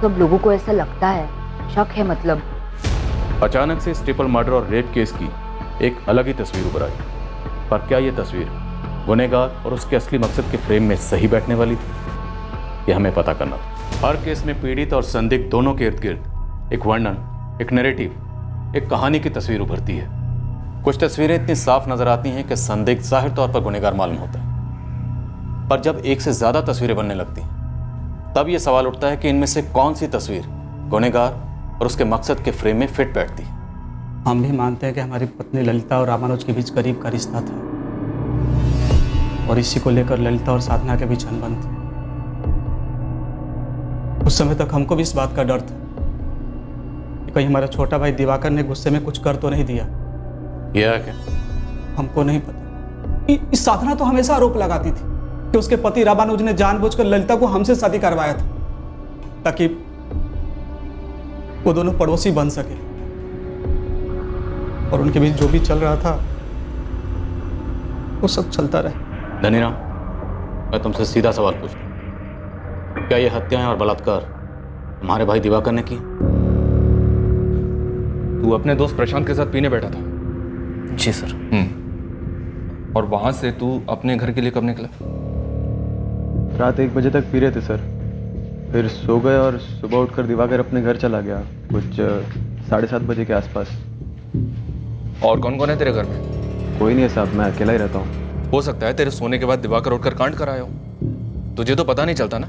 सब लोगों को ऐसा लगता है, शक है मतलब। अचानक से स्टेपल मर्डर और रेप केस की एक अलग ही तस्वीर उभर आई, पर क्या ये तस्वीर गुनहगार और उसके असली मकसद के फ्रेम में सही बैठने वाली थी? यह हमें पता करना था। हर केस में पीड़ित और संदिग्ध दोनों के इर्द गिर्द एक वर्णन, एक नैरेटिव, एक कहानी की तस्वीर उभरती है। कुछ तस्वीरें इतनी साफ नजर आती हैं कि संदिग्ध जाहिर तौर पर गुनहगार मालूम होता है, पर जब एक से ज्यादा तस्वीरें बनने लगती हैं तब यह सवाल उठता है कि इनमें से कौन सी तस्वीर गुनहगार और उसके मकसद के फ्रेम में फिट बैठती है। हम भी मानते हैं कि हमारी पत्नी ललिता और रामानुज के बीच करीब का रिश्ता था और इसी को लेकर ललिता और साधना के बीच अनबन थी। उस समय तक हमको भी इस बात का डर था कि कहीं हमारा छोटा भाई दिवाकर ने गुस्से में कुछ कर तो नहीं दिया। यह क्या? हमको नहीं पता। इस साधना तो हमेशा आरोप लगाती थी कि उसके पति रामानुज ने जानबूझकर ललिता को हमसे शादी करवाया था। ताकि वो दोनों पड़ोसी बन सके, और उनके बीच जो भी चल रहा था वो सब चलता रहे। धनीराम, मैं तुमसे सीधा सवाल पूछता हूं, क्या ये हत्याएं और बलात्कार हमारे भाई दिवाकर ने की? तू अपने दोस्त प्रशांत के साथ पीने बैठा था? जी सर। और वहां से तू अपने घर के लिए कब निकला? रात 1 बजे तक पी रहे थे सर, फिर सो गए और सुबह उठकर दिवाकर अपने घर चला गया कुछ 7:30 बजे के आसपास। और कौन कौन है तेरे घर में? कोई नहीं है साहब, मैं अकेला ही रहता हूँ। हो सकता है तेरे सोने के बाद दिवाकर उठकर कांड कराया हो, तुझे तो पता नहीं चलता ना?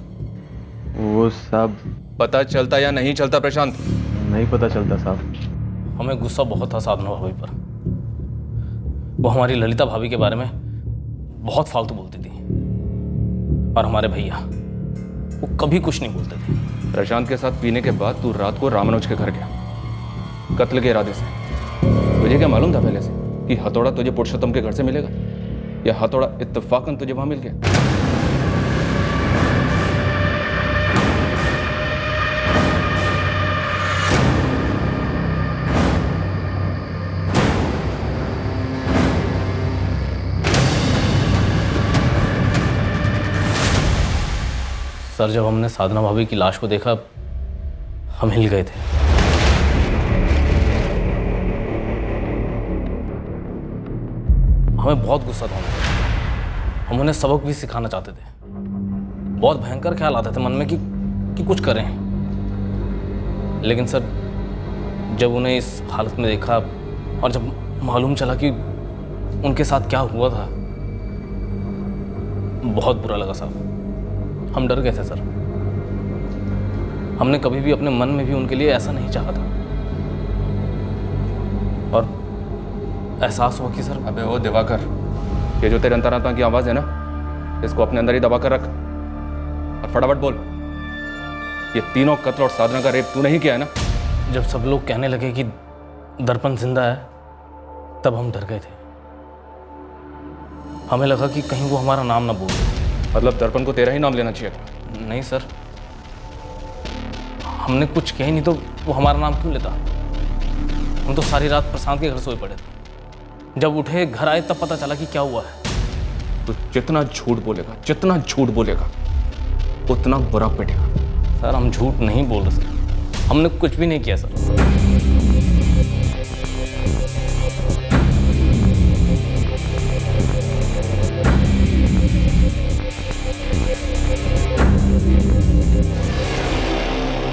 वो साहब पता चलता या नहीं चलता प्रशांत? नहीं पता चलता साहब। हमें गुस्सा बहुत था साधना भाभी पर। वो हमारी ललिता भाभी के बारे में बहुत फालतू बोलती थी, और हमारे भैया वो कभी कुछ नहीं बोलते थे। प्रशांत के साथ पीने के बाद तू रात को रामानुज के घर गया कत्ल के इरादे से। तुझे क्या मालूम था पहले से कि हथौड़ा तुझे पुरुषोत्तम के घर से मिलेगा, या हथौड़ा इत्तेफाकन तुझे वहां मिल गया? सर, जब हमने साधना भाभी की लाश को देखा हम हिल गए थे। हमें बहुत गुस्सा था। हम उन्हें सबक भी सिखाना चाहते थे। बहुत भयंकर ख्याल आते थे मन में कि कुछ करें, लेकिन सर जब उन्हें इस हालत में देखा और जब मालूम चला कि उनके साथ क्या हुआ था, बहुत बुरा लगा साहब। हम डर गए थे सर। हमने कभी भी अपने मन में भी उनके लिए ऐसा नहीं चाहा था, और एहसास हुआ कि सर। अबे ओ दिवाकर, ये जो तेरे अंतरात्मा की आवाज है ना, इसको अपने अंदर ही दबा कर रख और फटाफट बोल, ये तीनों कत्ल और साधना का रेप तूने ही किया है ना? जब सब लोग कहने लगे कि दर्पण जिंदा है, तब हम डर गए थे। हमें लगा कि कहीं वो हमारा नाम ना बोल दे। मतलब दर्पण को तेरा ही नाम लेना चाहिए? नहीं सर, हमने कुछ किया ही नहीं तो वो हमारा नाम क्यों लेता? हम तो सारी रात प्रशांत के घर सोए पड़े थे। जब उठे घर आए तब पता चला कि क्या हुआ है। तो जितना झूठ बोलेगा, जितना झूठ बोलेगा उतना बुरा पिटेगा। सर हम झूठ नहीं बोल रहे सर, हमने कुछ भी नहीं किया सर।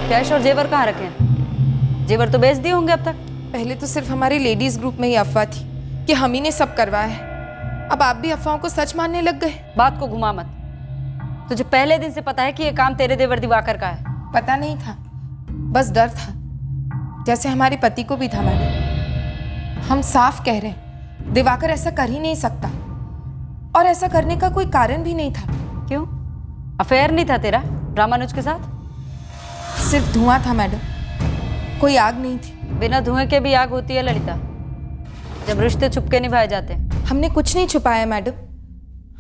कैश और जेवर कहाँ रखे हैं? जेवर तो बेच दिए होंगे अब तक। पहले तो सिर्फ हमारे लेडीज ग्रुप में ही अफवाह थी कि हम ही ने सब करवाया है। अब आप भी अफवाहों को सच मानने लग गए। बात को घुमा मत। तुझे पहले दिन से पता है कि ये काम तेरे देवर दिवाकर का है? पता नहीं था, बस डर था, जैसे हमारे पति को भी था मैडम। हम साफ कह रहे हैं, दिवाकर ऐसा कर ही नहीं सकता, और ऐसा करने का कोई कारण भी नहीं था। क्यों? अफेयर नहीं था तेरा रामानुज के साथ? सिर्फ धुआं था मैडम, कोई आग नहीं थी। बिना धुएं के भी आग होती है ललिता, जब रिश्ते छुपके निभाए जाते हैं। हमने कुछ नहीं छुपाया मैडम,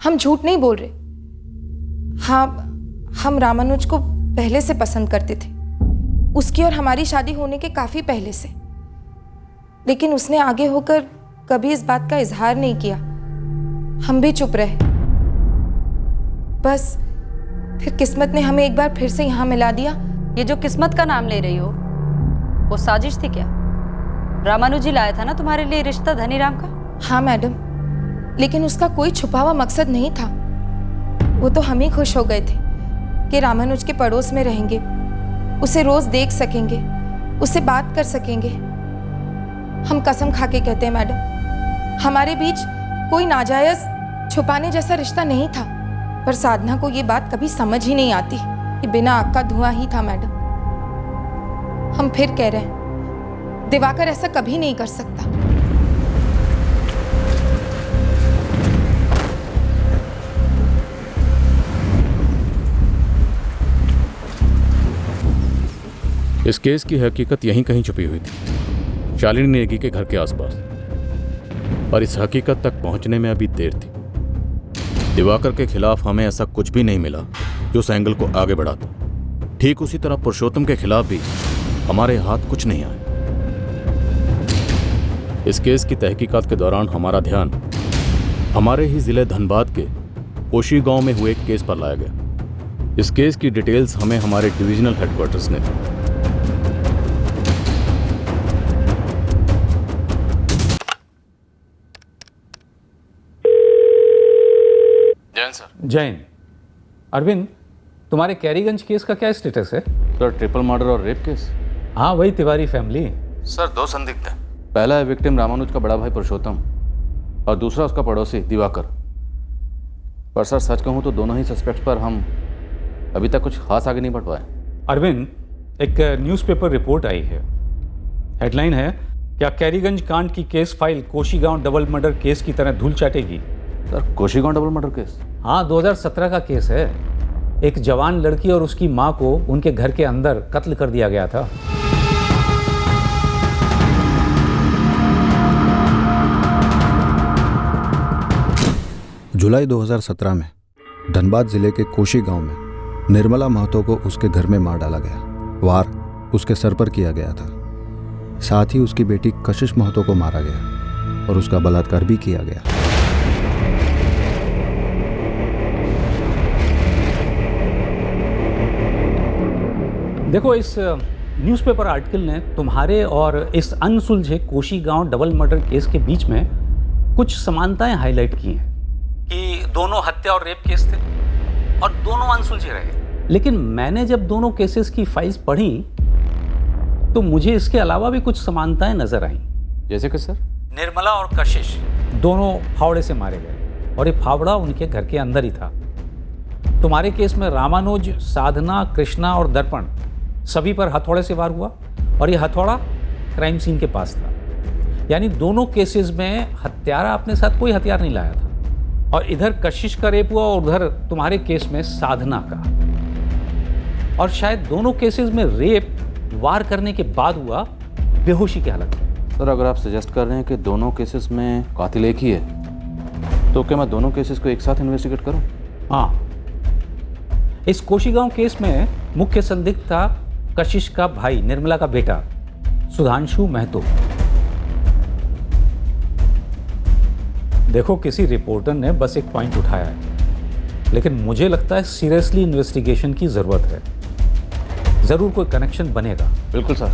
हम झूठ नहीं बोल रहे। हाँ, हम रामानुज को पहले से पसंद करते थे, उसकी और हमारी शादी होने के काफी पहले से, लेकिन उसने आगे होकर कभी इस बात का इजहार नहीं किया। हम भी चुप रहे। बस फिर किस्मत ने हमें एक बार फिर से यहाँ मिला दिया। ये जो किस्मत का नाम ले रही हो, वो साजिश थी क्या? रामानुज ही लाया था ना तुम्हारे लिए रिश्ता धनीराम का? हाँ मैडम, लेकिन उसका कोई छुपा हुआ मकसद नहीं था। वो तो हम ही खुश हो गए थे कि रामानुज के पड़ोस में रहेंगे, उसे रोज देख सकेंगे, उससे बात कर सकेंगे। हम कसम खा के कहते हैं मैडम, हमारे बीच कोई नाजायज छुपाने जैसा रिश्ता नहीं था। पर साधना को ये बात कभी समझ ही नहीं आती कि बिना आग का धुआं ही था मैडम। हम फिर कह रहे हैं, दिवाकर ऐसा कभी नहीं कर सकता। इस केस की हकीकत यहीं कहीं छुपी हुई थी, शालिनी नेगी के घर के आसपास, और इस हकीकत तक पहुंचने में अभी देर थी। दिवाकर के खिलाफ हमें ऐसा कुछ भी नहीं मिला जो उस एंगल को आगे बढ़ाता। ठीक उसी तरह पुरुषोत्तम के खिलाफ भी हमारे हाथ कुछ नहीं आए। इस केस की तहकीकात के दौरान हमारा ध्यान हमारे ही जिले धनबाद के कोशी गांव में हुए एक केस पर लाया गया। इस केस की डिटेल्स हमें हमारे डिविजनल हेडक्वार्टर्स ने दी। जैन सर। जैन। अरविंद, तुम्हारे कैरीगंज केस का क्या स्टेटस है? सर, ट्रिपल मर्डर और रेप केस। हाँ, वही तिवारी फैमिली। सर, 2 संदिग्ध हैं। पहला है विक्टिम रामानुज का बड़ा भाई पुरुषोत्तम और दूसरा उसका पड़ोसी दिवाकर। पर सर सच कहूँ तो दोनों ही सस्पेक्ट्स पर हम अभी तक कुछ खास आगे नहीं बढ़ पाए। अरविंद, एक न्यूज़पेपर रिपोर्ट आई है। हेडलाइन है, क्या कैरीगंज कांड की केस फाइल कोशी गांव डबल मर्डर केस की तरह धूल चाटेगी? सर, कोशी गांव डबल मर्डर केस? हाँ, 2017 का केस है। एक जवान लड़की और उसकी माँ को उनके घर के अंदर कत्ल कर दिया गया था। जुलाई 2017 में धनबाद जिले के कोशी गांव में निर्मला महतो को उसके घर में मार डाला गया। वार उसके सर पर किया गया था। साथ ही उसकी बेटी कशिश महतो को मारा गया और उसका बलात्कार भी किया गया। देखो, इस न्यूज़पेपर आर्टिकल ने तुम्हारे और इस अनसुलझे कोशी गांव डबल मर्डर केस के बीच में कुछ समानताएं हाईलाइट की हैं कि दोनों हत्या और रेप केस थे और दोनों अनसुलझे रहे। लेकिन मैंने जब दोनों केसेस की फाइल्स पढ़ी तो मुझे इसके अलावा भी कुछ समानताएं नजर आईं। जैसे कि सर? निर्मला और कशिश दोनों फावड़े से मारे गए और ये फावड़ा उनके घर के अंदर ही था। तुम्हारे केस में रामानुज, साधना, कृष्णा और दर्पण सभी पर हथौड़े से वार हुआ और ये हथौड़ा क्राइम सीन के पास था। यानी दोनों केसेस में हत्यारा अपने साथ कोई हथियार नहीं लाया था। और इधर कशिश का रेप हुआ और उधर तुम्हारे केस में साधना का। और शायद दोनों केसेस में रेप वार करने के बाद हुआ, बेहोशी की हालत में। सर, अगर आप सजेस्ट कर रहे हैं कि दोनों केसेस में कातिल एक ही है तो क्या मैं दोनों केसेस को एक साथ इन्वेस्टिगेट करूं? हाँ, इस कोशी गांव केस में मुख्य संदिग्ध था कशिश का भाई, निर्मला का बेटा सुधांशु महतो। देखो, किसी रिपोर्टर ने बस एक पॉइंट उठाया है, लेकिन मुझे लगता है सीरियसली इन्वेस्टिगेशन की जरूरत है। जरूर कोई कनेक्शन बनेगा। बिल्कुल सर,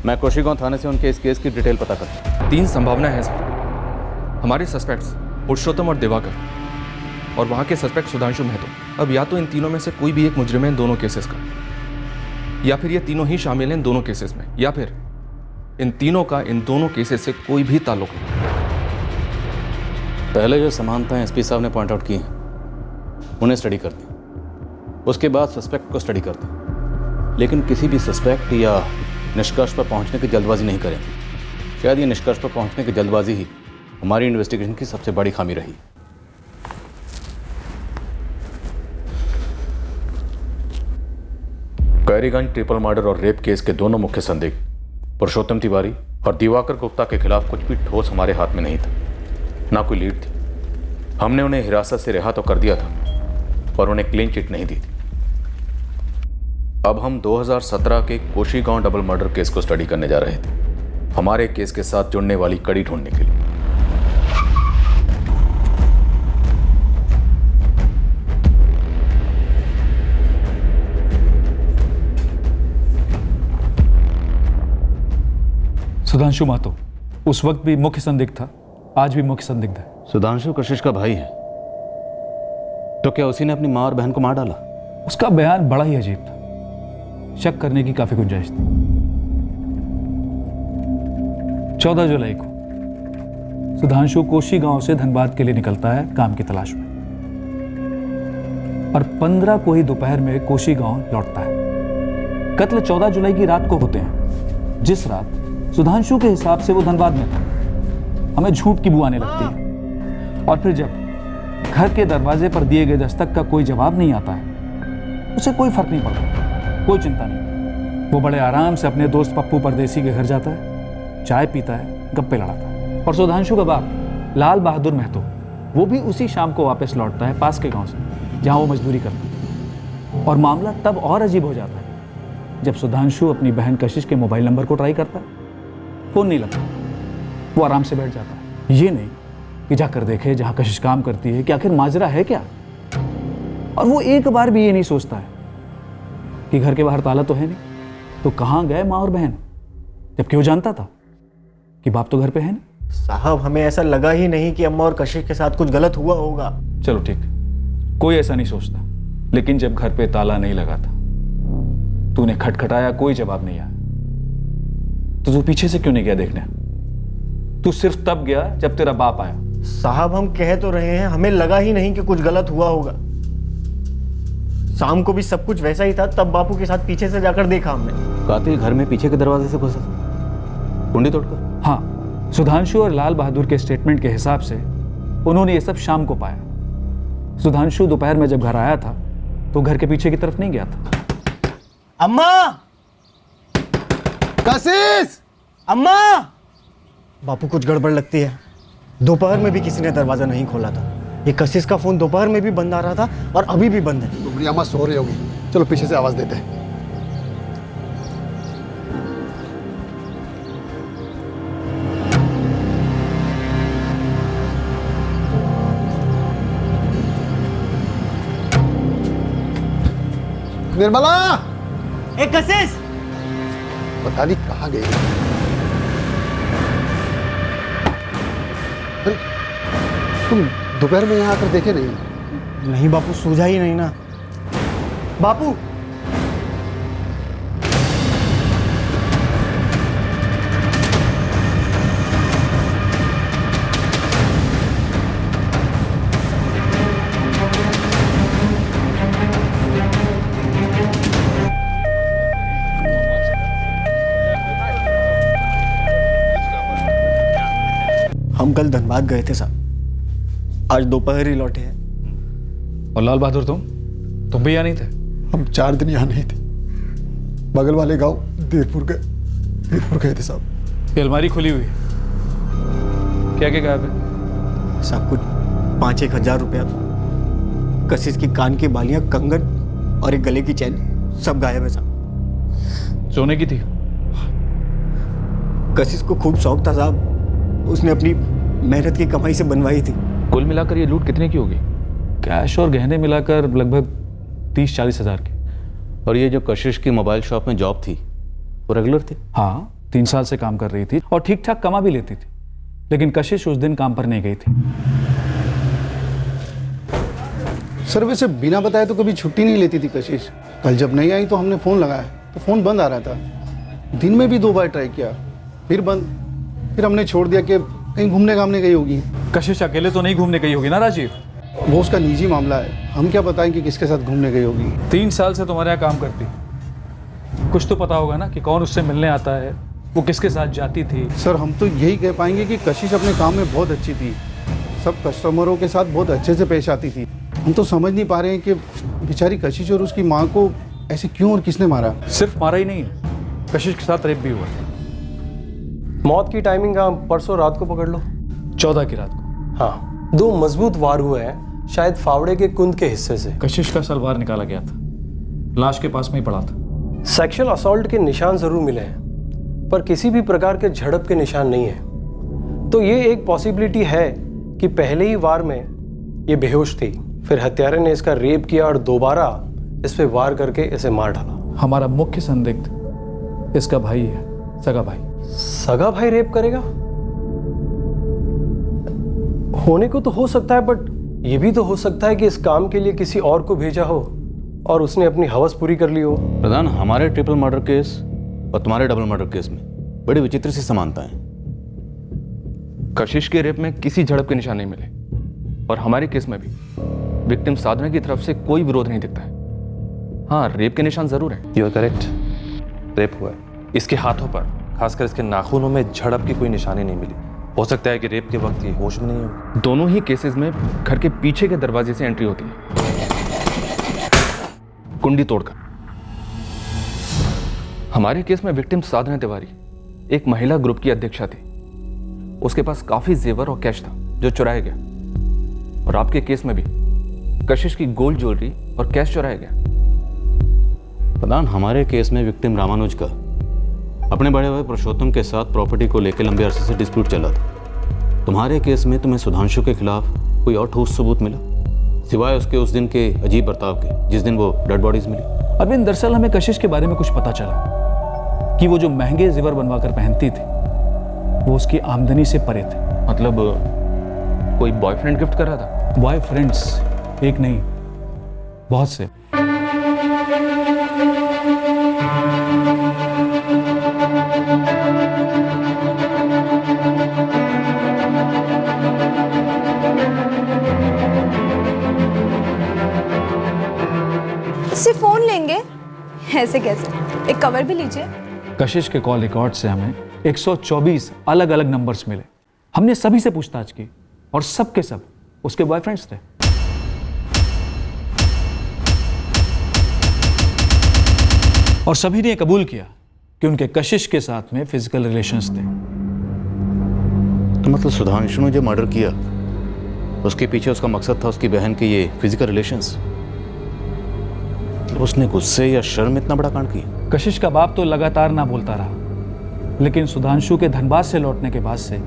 मैं कोशी गांव थाने से उनके इस केस की डिटेल पता करता हूं। 3 संभावनाएं हैं सर। हमारे सस्पेक्ट्स पुरुषोत्तम और दिवाकर और वहाँ के सस्पेक्ट सुधांशु महतो। अब या तो इन तीनों में से कोई भी एक मुजरिम है इन दोनों केसेस का, या फिर ये तीनों ही शामिल हैं इन दोनों केसेस में, या फिर इन तीनों का इन दोनों केसेस से कोई भी ताल्लुक नहीं। पहले जो समानताएं एसपी साहब ने पॉइंट आउट की हैं उन्हें स्टडी करते हैं, उसके बाद सस्पेक्ट को स्टडी करते हैं। लेकिन किसी भी सस्पेक्ट या निष्कर्ष पर पहुंचने की जल्दबाजी नहीं करेंगे। शायद ये निष्कर्ष पर पहुंचने की जल्दबाजी ही हमारी इन्वेस्टिगेशन की सबसे बड़ी खामी रही। कैरीगंज ट्रिपल मर्डर और रेप केस के दोनों मुख्य संदिग्ध पुरुषोत्तम तिवारी और दिवाकर गुप्ता के खिलाफ कुछ भी ठोस हमारे हाथ में नहीं था, ना कोई लीड थी। हमने उन्हें हिरासत से रिहा तो कर दिया था पर उन्हें क्लीन चिट नहीं दी थी। अब हम 2017 के कोशी गांव डबल मर्डर केस को स्टडी करने जा रहे थे, हमारे केस के साथ जुड़ने वाली कड़ी ढूंढने के लिए। सुधांशु महतो उस वक्त भी मुख्य संदिग्ध था, आज भी मुख्य संदिग्ध है। सुधांशु कशिश का भाई है, तो क्या उसी ने अपनी माँ और बहन को मार डाला? उसका बयान बड़ा ही अजीब था, शक करने की काफी गुंजाइश थी। 14 जुलाई को सुधांशु कोशी गांव से धनबाद के लिए निकलता है काम की तलाश में, और 15 को ही दोपहर में कोशी गांव लौटता है। कत्ल 14 जुलाई की रात को होते हैं, जिस रात सुधांशु के हिसाब से वो धनबाद में था। हमें झूठ की बू आने लगती है, और फिर जब घर के दरवाजे पर दिए गए दस्तक का कोई जवाब नहीं आता है, उसे कोई फर्क नहीं पड़ता, कोई चिंता नहीं। वो बड़े आराम से अपने दोस्त पप्पू परदेसी के घर जाता है, चाय पीता है, गप्पे लड़ाता है। और सुधांशु का बाप लाल बहादुर महतो, वो भी उसी शाम को वापस लौटता है पास के गांव से, जहां वो मजदूरी करता है। और मामला तब और अजीब हो जाता है जब सुधांशु अपनी बहन कशिश के मोबाइल नंबर को ट्राई करता है, फोन नहीं लगता, वो आराम से बैठ जाता है। ये नहीं कि जाकर देखे जहां कशिश काम करती है कि आखिर माजरा है क्या। और वो एक बार भी ये नहीं सोचता है कि घर के बाहर ताला तो है नहीं, तो कहाँ गए माँ और बहन, जबकि वो जानता था कि बाप तो घर पे है नहीं। साहब हमें ऐसा लगा ही नहीं कि अम्मा और कशिश के साथ कुछ गलत हुआ होगा। चलो ठीक, कोई ऐसा नहीं सोचता, लेकिन जब घर पे ताला नहीं लगा था, तूने खटखटाया, कोई जवाब नहीं आया, तो तू पीछे से क्यों नहीं गया देखने? तू सिर्फ तब गया जब तेरा बाप आया। साहब हम कह तो रहे हैं, हमें लगा ही नहीं कि कुछ गलत हुआ होगा। शाम को भी सब कुछ वैसा ही था, तब बापू के साथ पीछे से जाकर देखा हमने। कातिल घर में पीछे के दरवाजे से घुसा, कुंडी तोड़कर? हाँ, सुधांशु और लाल बहादुर के स्टेटमेंट के हिसाब से उन्होंने ये सब शाम को पाया। सुधांशु दोपहर में जब घर आया था तो घर के पीछे की तरफ नहीं गया था। अम्मा! कशिश! अम्मा! बापू कुछ गड़बड़ लगती है। दोपहर में भी किसी ने दरवाजा नहीं खोला था। ये कशिश का फोन दोपहर में भी बंद आ रहा था और अभी भी बंद है। तुम्हारी अम्मा सो रही होगी, चलो पीछे से आवाज देते हैं। निर्मला! ए कशिश! पता नहीं कहाँ गई। अरे तुम दोपहर में यहाँ आकर देखे नहीं? नहीं बापू, सूझा ही नहीं ना। बापू! हम कल धनबाद गए थे साहब, आज दोपहर ही लौटे हैं। और लाल बहादुर तुम भी यहाँ नहीं थे? हम 4 दिन यहाँ नहीं थे, बगल वाले गांव देरपुर गए थे साहब। ये अलमारी खुली हुई है, क्या क्या गायब है? सब कुछ 5-1 हजार रुपया, कशिश की कान की बालियां, कंगन और एक गले की चैन, सब गायब है साहब। सोने की थी? कशिश को खूब शौक था साहब, उसने अपनी मेहनत की कमाई से बनवाई थी। कुल मिलाकर ये लूट कितने की होगी? कैश और गहने मिलाकर लगभग 30-40 हज़ार की। और ये जो कशिश की मोबाइल शॉप में जॉब थी, वो रेगुलर थी? हाँ, 3 साल से काम कर रही थी और ठीक ठाक कमा भी लेती थी, लेकिन कशिश उस दिन काम पर नहीं गई थी। सर वैसे बिना बताए तो कभी छुट्टी नहीं लेती थी कशिश। कल जब नहीं आई तो हमने फ़ोन लगाया तो फ़ोन बंद आ रहा था। दिन में भी 2 बार ट्राई किया, फिर बंद। फिर हमने छोड़ दिया कि कहीं घूमने घामने गई होगी। कशिश अकेले तो नहीं घूमने गई होगी ना राजीव? वो उसका निजी मामला है, हम क्या बताएं कि किसके साथ घूमने गई होगी। 3 साल से तुम्हारे यहाँ काम करती, कुछ तो पता होगा ना कि कौन उससे मिलने आता है, वो किसके साथ जाती थी। सर हम तो यही कह पाएंगे कि कशिश अपने काम में बहुत अच्छी थी, सब कस्टमरों के साथ बहुत अच्छे से पेश आती थी। हम तो समझ नहीं पा रहे हैं कि बेचारी कशिश और उसकी माँ को ऐसे क्यों और किसने मारा। सिर्फ मारा ही नहीं है, कशिश के साथ रेप भी हुआ। मौत की टाइमिंग आप परसों रात को पकड़ लो, 14 की रात को। हाँ, 2 मजबूत वार हुए हैं, शायद फावड़े के कुंद के हिस्से से। कशिश का सलवार निकाला गया था, लाश के पास में ही पड़ा था। सेक्सुअल असॉल्ट के निशान जरूर मिले हैं, पर किसी भी प्रकार के झड़प के निशान नहीं है। तो ये एक पॉसिबिलिटी है कि पहले ही वार में ये बेहोश थी, फिर हत्यारे ने इसका रेप किया और दोबारा इस पे वार करके इसे मार डाला। हमारा मुख्य संदिग्ध इसका भाई है, सगा भाई। सगा भाई रेप करेगा? होने को तो हो सकता है, बट ये भी तो हो सकता है कि इस काम के लिए किसी और को भेजा हो और उसने अपनी हवस पूरी कर ली हो। प्रधान, हमारे ट्रिपल मर्डर केस और तुम्हारे डबल मर्डर केस में बड़ी विचित्र सी समानता है। कशिश के रेप में किसी झड़प के निशान नहीं मिले और हमारे केस में भी विक्टिम साधना की तरफ से कोई विरोध नहीं दिखता है। हाँ, रेप के निशान जरूर है। यू आर करेक्ट, रेप हुआ है। इसके हाथों पर, खासकर इसके नाखूनों में झड़प की कोई निशानी नहीं मिली। हो सकता है कि रेप के वक्त ये होश में नहीं हो। दोनों ही केसेस में घर के पीछे के दरवाजे से एंट्री होती है, कुंडी तोड़कर। हमारे केस में विक्टिम साधना तिवारी एक महिला ग्रुप की अध्यक्षा थी। उसके पास काफी जेवर और कैश था जो चुराया गया। और आपके केस में भी कशिश की गोल्ड ज्वेलरी और कैश चुराया गया। प्रधान, हमारे केस में विक्टिम रामानुज का अपने बड़े भाई पुरुषोत्तम के साथ प्रॉपर्टी को लेकर लंबे अरसे से डिस्प्यूट चला था। तुम्हारे केस में तुम्हें सुधांशु के खिलाफ कोई और ठोस सबूत मिला सिवाय उसके उस दिन के अजीब बर्ताव के, जिस दिन वो डेड बॉडीज मिली? अरविंद, दरअसल हमें कशिश के बारे में कुछ पता चला कि वो जो महंगे जेवर बनवाकर पहनती थी वो उसकी आमदनी से परे थे। मतलब कोई बॉयफ्रेंड गिफ्ट कर रहा था? बॉयफ्रेंड्स एक नहीं, बहुत से। इससे फोन लेंगे? ऐसे कैसे? एक कवर भी लीजिए। कशिश के कॉल रिकॉर्ड से हमें 124 अलग अलग नंबर्स मिले। हमने सभी से पूछताछ की और सब के सब उसके बॉयफ्रेंड्स थे। और सभी ने कबूल किया कि उनके कशिश के साथ में फिजिकल रिलेशंस थे। तो मतलब सुधांशु ने जो मर्डर किया उसके पीछे उसका मकसद था उसकी बहन के ये फिजिकल रिलेशंस? उसने गुस्से या शर्म इतना बड़ा कांड किया? कशिश का बाप तो लगातार ना बोलता रहा, लेकिन सुधांशु के धनबाद से लौटने के बाद से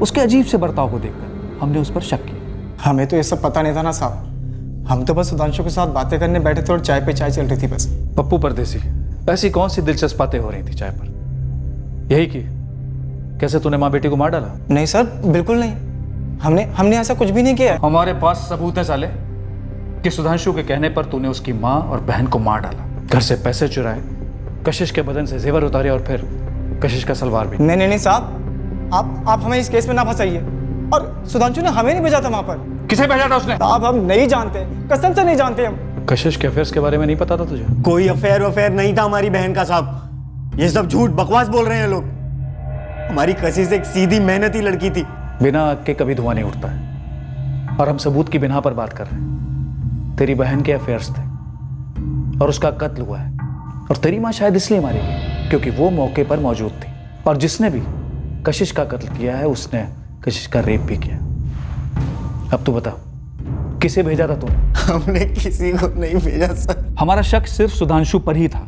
उसके अजीब से बर्ताव को देखकर हमने उस पर शक किया। हमें तो ये सब पता नहीं था ना साहब, हम तो बस सुधांशु के साथ बातें करने बैठे थे और चाय पे चाय चल रही थी बस। पप्पू परदेसी, ऐसी कौन सी दिलचस्प बातें हो रही थी चाय पर? यही कि कैसे तूने माँ बेटी को मार डाला? नहीं सर, बिल्कुल नहीं, हमने ऐसा कुछ भी नहीं किया। हमारे पास सबूत है साले कि सुधांशु के कहने पर तूने उसकी माँ और बहन को मार डाला, घर से पैसे चुराए, कशिश के बदन से जेवर उतारे और फिर कशिश का सलवार भी। नहीं साहब, आप हमें इस केस में ना फंसाइए। और सुधांशु ने हमें नहीं भेजा था वहां पर। किसे भेजा था उसने? साहब हम नहीं जानते, कसम से नहीं जानते हम। कशिश के अफेयर्स के बारे में नहीं पता था तुझे? कोई अफेयर नहीं था हमारी बहन का साहब, ये सब झूठ बकवास बोल रहे हैं लोग। हमारी कशिश एक सीधी मेहनती लड़की थी। बिना आग के कभी धुआं नहीं उठता है, और हम सबूत की बिना पर बात कर रहे हैं। तेरी बहन के अफेयर्स थे और उसका कत्ल हुआ है, और तेरी माँ शायद इसलिए मारी गई क्योंकि वो मौके पर मौजूद थी, और जिसने भी कशिश का कत्ल किया है उसने कशिश का रेप भी किया। अब तू बता, किसे भेजा था तूने? हमने किसी को नहीं भेजा सर। हमारा शक सिर्फ सुधांशु पर ही था,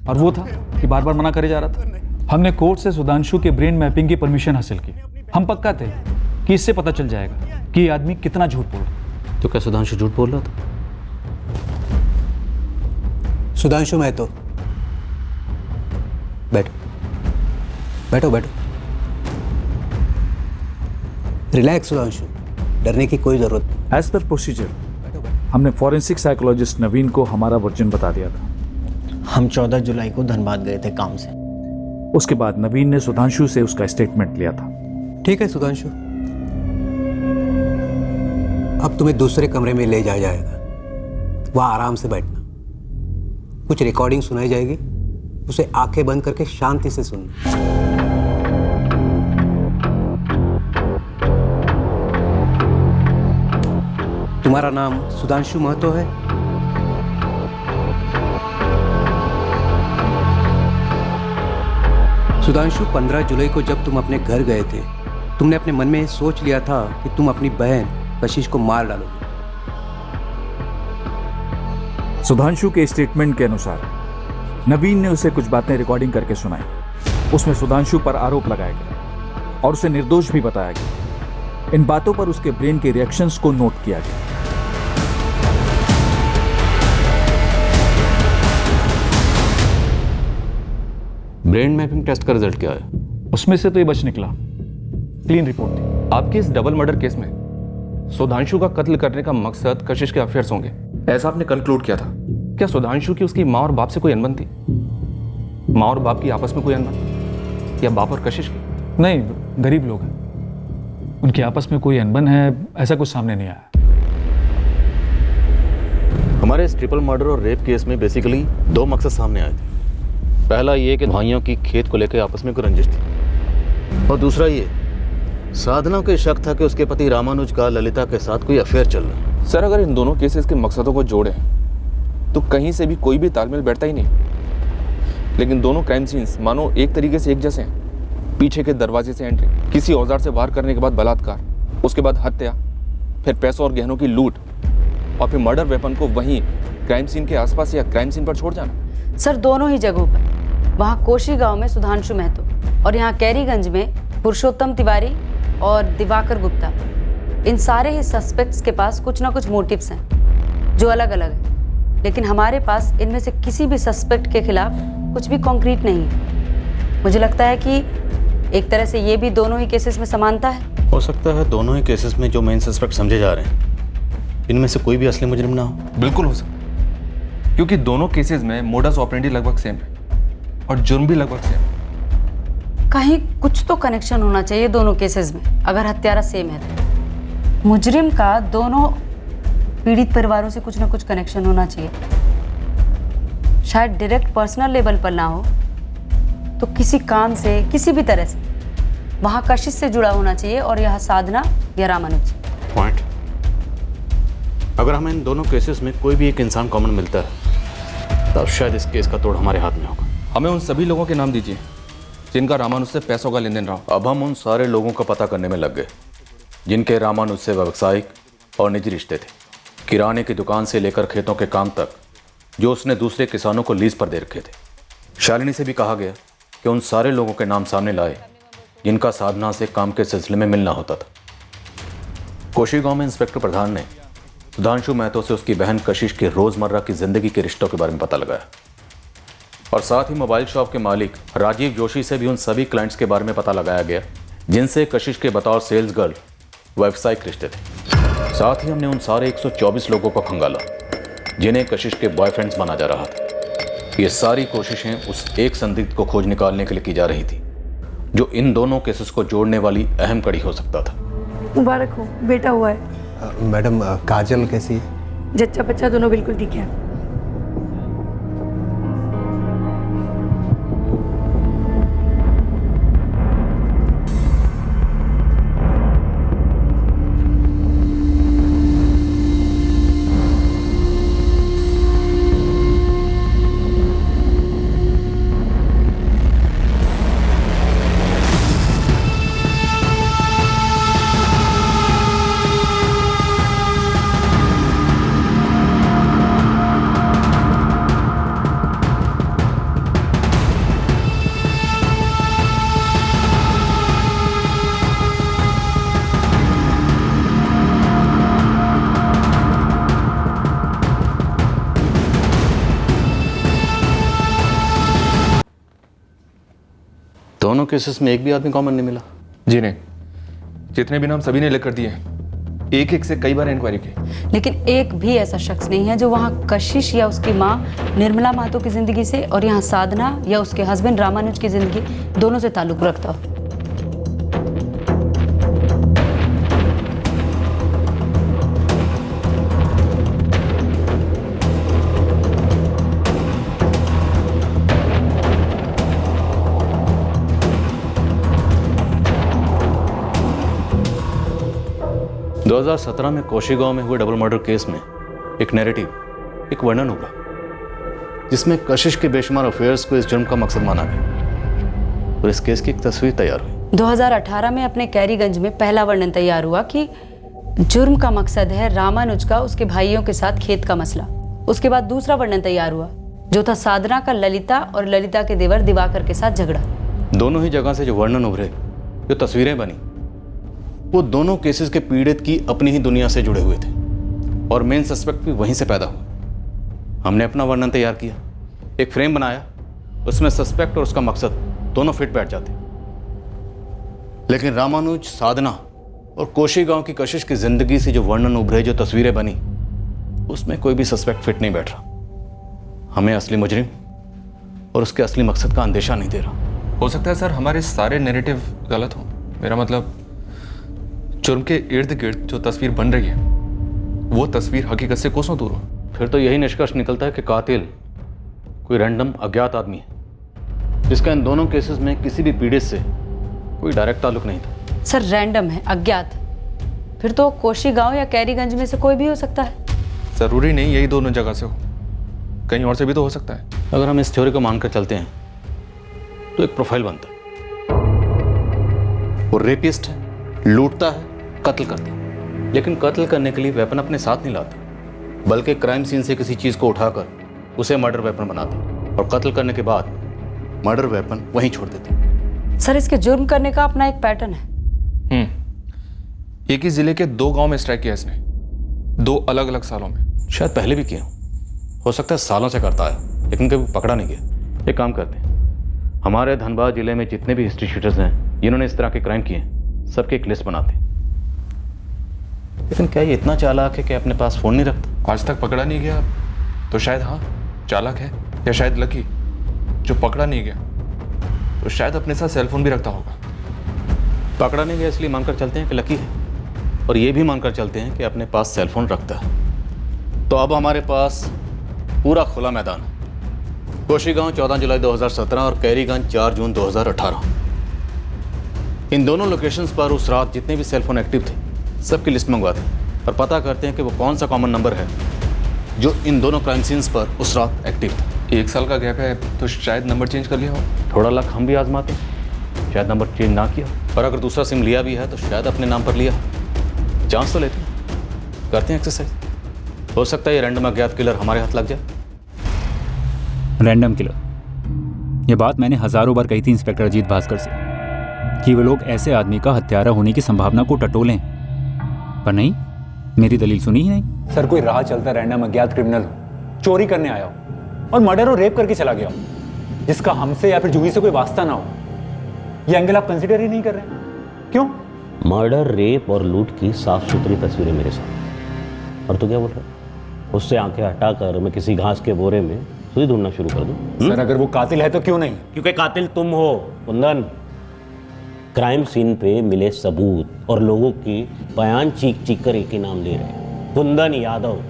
और वो था कि बार बार मना करे जा रहा था। हमने कोर्ट से सुधांशु के ब्रेन मैपिंग की परमिशन हासिल की। हम पक्का थे कि इससे पता चल जाएगा कि ये आदमी कितना झूठ बोल रहा है। तो क्या सुधांशु झूठ बोल रहा था? सुधांशु महतो, बैठो। रिलैक्स सुधांशु, डरने की कोई जरूरत नहीं। एज पर प्रोसीजर हमने फॉरेंसिक साइकोलॉजिस्ट नवीन को हमारा वर्जन बता दिया था। हम 14 जुलाई को धनबाद गए थे काम से। उसके बाद नवीन ने सुधांशु से उसका स्टेटमेंट लिया था। ठीक है सुधांशु, अब तुम्हें दूसरे कमरे में ले जाया जाएगा। वहाँ आराम से बैठना, कुछ रिकॉर्डिंग सुनाई जाएगी, उसे आंखें बंद करके शांति से सुनना। तुम्हारा नाम सुधांशु महतो है? सुधांशु, 15 जुलाई को जब तुम अपने घर गए थे, तुमने अपने मन में सोच लिया था कि तुम अपनी बहन कशिश को मार डालोगे। सुधांशु के स्टेटमेंट के अनुसार नवीन ने उसे कुछ बातें रिकॉर्डिंग करके सुनाई। उसमें सुधांशु पर आरोप लगाया गया और उसे निर्दोष भी बताया गया। इन बातों पर उसके ब्रेन के रिएक्शंस को नोट किया गया। ब्रेन मैपिंग टेस्ट का रिजल्ट क्या है? उसमें से तो ये बच निकला, क्लीन रिपोर्ट थी। आपके इस डबल मर्डर केस में सुधांशु का कत्ल करने का मकसद कशिश के अफेयर्स होंगे, ऐसा आपने कंक्लूड किया था। क्या सुधांशु की उसकी माँ और बाप से कोई अनबन थी? माँ और बाप की आपस में कोई अनबन, या बाप और कशिश की? नहीं, गरीब लोग हैं, उनकी आपस में कोई अनबन है ऐसा कुछ सामने नहीं आया। हमारे इस ट्रिपल मर्डर और रेप केस में बेसिकली 2 मकसद सामने आए थे। पहला ये कि भाइयों की खेत को लेकर आपस में कोई रंजिश थी, और दूसरा ये साधना को शक था कि उसके पति रामानुज का ललिता के साथ कोई अफेयर चल रहा है। सर, अगर इन दोनों केसेस के मकसदों को जोड़ें तो कहीं से भी कोई भी तालमेल बैठता ही नहीं। लेकिन दोनों क्राइम सीन्स मानो एक तरीके से एक जैसे हैं। पीछे के दरवाजे से एंट्री, किसी औजार से वार करने के बाद बलात्कार, उसके बाद हत्या, फिर पैसों और गहनों की लूट, और फिर मर्डर वेपन को वहीं क्राइम सीन के आसपास या क्राइम सीन पर छोड़ जाना। सर दोनों ही जगहों पर, वहाँ कोशी गांव में सुधांशु महतो और यहाँ कैरीगंज में पुरुषोत्तम तिवारी और दिवाकर गुप्ता, इन सारे ही सस्पेक्ट्स के पास कुछ ना कुछ मोटिव्स हैं जो अलग अलग हैं, लेकिन हमारे पास इनमें से किसी भी सस्पेक्ट के खिलाफ कुछ भी कॉन्क्रीट नहीं है। मुझे लगता है कि एक तरह से ये भी दोनों ही केसेस में समानता है। हो सकता है दोनों ही केसेस में जो मेन सस्पेक्ट समझे जा रहे हैं इनमें से कोई भी असली मुजरिम ना हो। बिल्कुल हो सकता है, क्योंकि दोनों केसेस में मोडस ऑपरेंडी लगभग सेम है और जुर्म भी लगभग सेम है। कहीं कुछ तो कनेक्शन होना चाहिए दोनों केसेस में, अगर हत्यारा सेम है तो। मुजरिम का दोनों पीड़ित परिवारों से कुछ ना कुछ कनेक्शन होना चाहिए, शायद डायरेक्ट पर्सनल लेवल पर ना हो तो किसी काम से, किसी भी तरह से वहाँ कशिश से जुड़ा होना चाहिए, और यह साधना या रामानुज। पॉइंट। अगर हमें इन दोनों केसेस में कोई भी एक इंसान कॉमन मिलता है तब शायद इस केस का तोड़ हमारे हाथ में होगा। हमें उन सभी लोगों के नाम दीजिए जिनका रामानुज से पैसों का लेन देन रहा। अब हम उन सारे लोगों का पता करने में लग गए जिनके रामानुज से व्यावसायिक और निजी रिश्ते थे, किराने की दुकान से लेकर खेतों के काम तक जो उसने दूसरे किसानों को लीज पर दे रखे थे। शालिनी से भी कहा गया कि उन सारे लोगों के नाम सामने लाए जिनका साधना से काम के सिलसिले में मिलना होता था। कोशी गांव में इंस्पेक्टर प्रधान ने सुधांशु महतो से उसकी बहन कशिश के रोजमर्रा की जिंदगी के रिश्तों के बारे में पता लगाया, और साथ ही मोबाइल शॉप के मालिक राजीव जोशी से भी उन सभी क्लाइंट्स के बारे में पता लगाया गया जिनसे कशिश के बतौर सेल्स गर्ल व्यावसायिक रिश्ते थे। साथ ही हमने उन सारे 124 लोगों को खंगाला जिन्हें कशिश के बॉयफ्रेंड्स माना जा रहा था। ये सारी कोशिशें उस एक संदिग्ध को खोज निकालने के लिए की जा रही थी जो इन दोनों केसेस को जोड़ने वाली अहम कड़ी हो सकता था। मुबारक हो, बेटा हुआ है। मैडम काजल कैसी है? जच्चा बच्चा दोनों बिल्कुल ठीक है। दोनों केसेस में एक भी आदमी कॉमन नहीं मिला। जी नहीं, जितने भी नाम सभी ने लिख कर दिए हैं, एक एक से कई बार इंक्वायरी की, लेकिन एक भी ऐसा शख्स नहीं है जो वहाँ कशिश या उसकी माँ निर्मला महतो की जिंदगी से और यहाँ साधना या उसके हस्बैंड रामानुज की जिंदगी दोनों से ताल्लुक रखता हो। दो 2017 में कोशी गांव में हुए डबल मर्डर केस में एक नैरेटिव, एक वर्णन उभरा जिसमें कशिश के बेशुमार अफेयर्स को इस जुर्म का मकसद माना गया, और इस केस की एक तस्वीर तैयार हुई। 2018 में अपने कैरीगंज में पहला वर्णन तैयार हुआ कि जुर्म का मकसद है रामानुज का उसके भाइयों के साथ खेत का मसला। उसके बाद दूसरा वर्णन तैयार हुआ जो था साधना का ललिता और ललिता के देवर दिवाकर के साथ झगड़ा। दोनों ही जगह से जो वर्णन उभरे, जो तस्वीरें बनी, वो दोनों केसेस के पीड़ित की अपनी ही दुनिया से जुड़े हुए थे और मेन सस्पेक्ट भी वहीं से पैदा हुआ। हमने अपना वर्णन तैयार किया, एक फ्रेम बनाया, उसमें सस्पेक्ट और उसका मकसद दोनों फिट बैठ जाते। लेकिन रामानुज, साधना और कोशी गांव की कशिश की जिंदगी से जो वर्णन उभरे, जो तस्वीरें बनी, उसमें कोई भी सस्पेक्ट फिट नहीं बैठ रहा। हमें असली मुजरिम और उसके असली मकसद का अंदेशा नहीं दे रहा। हो सकता है सर हमारे सारे नैरेटिव गलत हो। मेरा मतलब जुर्म के इर्द गिर्द जो तस्वीर बन रही है वो तस्वीर हकीकत से कोसों दूर हो। फिर तो यही निष्कर्ष निकलता है कि कातिल कोई रैंडम अज्ञात आदमी है जिसका इन दोनों केसेस में किसी भी पीड़ित से कोई डायरेक्ट ताल्लुक नहीं था। सर रैंडम है, अज्ञात, फिर तो कोशी गांव या कैरीगंज में से कोई भी हो सकता है। जरूरी नहीं यही दोनों जगह से हो, कहीं और से भी तो हो सकता है। अगर हम इस थ्योरी को मानकर चलते हैं तो एक प्रोफाइल बनता है। वो रेपिस्ट है, लूटता है, कत्ल करता है, लेकिन कत्ल करने के लिए वेपन अपने साथ नहीं लाता, बल्कि क्राइम सीन से किसी चीज को उठाकर उसे मर्डर वेपन बनाता है। और कत्ल करने के बाद मर्डर वेपन वहीं छोड़ देते। सर, इसके जुर्म करने का अपना एक पैटर्न है। एक ही जिले के 2 गांव में स्ट्राइक किया इसने, 2 अलग अलग सालों में। शायद पहले भी किया हो सकता है, सालों से करता है लेकिन कभी पकड़ा नहीं गया। एक काम करते हैं, हमारे धनबाद जिले में जितने भी हिस्ट्री शीटर्स हैं जिन्होंने इस तरह के क्राइम किए हैं, सबकी एक लिस्ट बनाते हैं। लेकिन क्या ये इतना चालाक है कि अपने पास फोन नहीं रखता? आज तक पकड़ा नहीं गया तो शायद हाँ चालाक है, या शायद लकी जो पकड़ा नहीं गया तो शायद अपने साथ सेलफोन भी रखता होगा। पकड़ा नहीं गया इसलिए मानकर चलते हैं कि लकी है, और ये भी मानकर चलते हैं कि अपने पास सेलफोन रखता है। तो अब हमारे पास पूरा खुला मैदान है। कोशीगांव 14 जुलाई 2017 और कैरीगंज 4 जून 2018। इन दोनों लोकेशंस पर उस रात जितने भी सेलफोन एक्टिव थे सबकी लिस्ट मंगवाते हैं और पता करते हैं कि वो कौन सा कॉमन नंबर है जो इन दोनों क्राइम सीन्स पर उस रात एक्टिव था। 1 साल का गैप है तो शायद नंबर चेंज कर लिया हो। थोड़ा लक हम भी आजमाते हैं, शायद नंबर चेंज ना किया, और अगर दूसरा सिम लिया भी है तो शायद अपने नाम पर लिया। चांस तो लेते हैं, करते हैं एक्सरसाइज। हो सकता है ये रैंडम अज्ञात किलर हमारे हाथ लग जाए। रैंडम किलर, ये बात मैंने हजारों बार कही थी इंस्पेक्टर अजीत भास्कर से कि वो लोग ऐसे आदमी का हत्यारा होने की संभावना को टटोलें, पर नहीं, मेरी दलील सुनी ही नहीं। सर, कोई राह चलता रैंडम अज्ञात क्रिमिनल हो, चोरी करने आया हो और मर्डर और रेप करके चला गया हो, जिसका हमसे या फिर जूही से कोई वास्ता ना हो, ये एंगल आप कंसिडर ही नहीं कर रहे हैं। क्यों? मर्डर, रेप और लूट की साफ सुथरी तस्वीरें मेरे सामने, और तू क्या बोल रहा है? उससे आंखें हटाकर मैं किसी घास के बोरे में सुई ढूंढना शुरू कर दूं? सर, अगर वो कातिल है तो क्यों नहीं? क्योंकि कातिल तुम हो कुंदन। क्राइम सीन पे मिले सबूत और लोगों की बयान चीख चीख कर एक ही नाम ले रहे हैं, कुंदन यादव।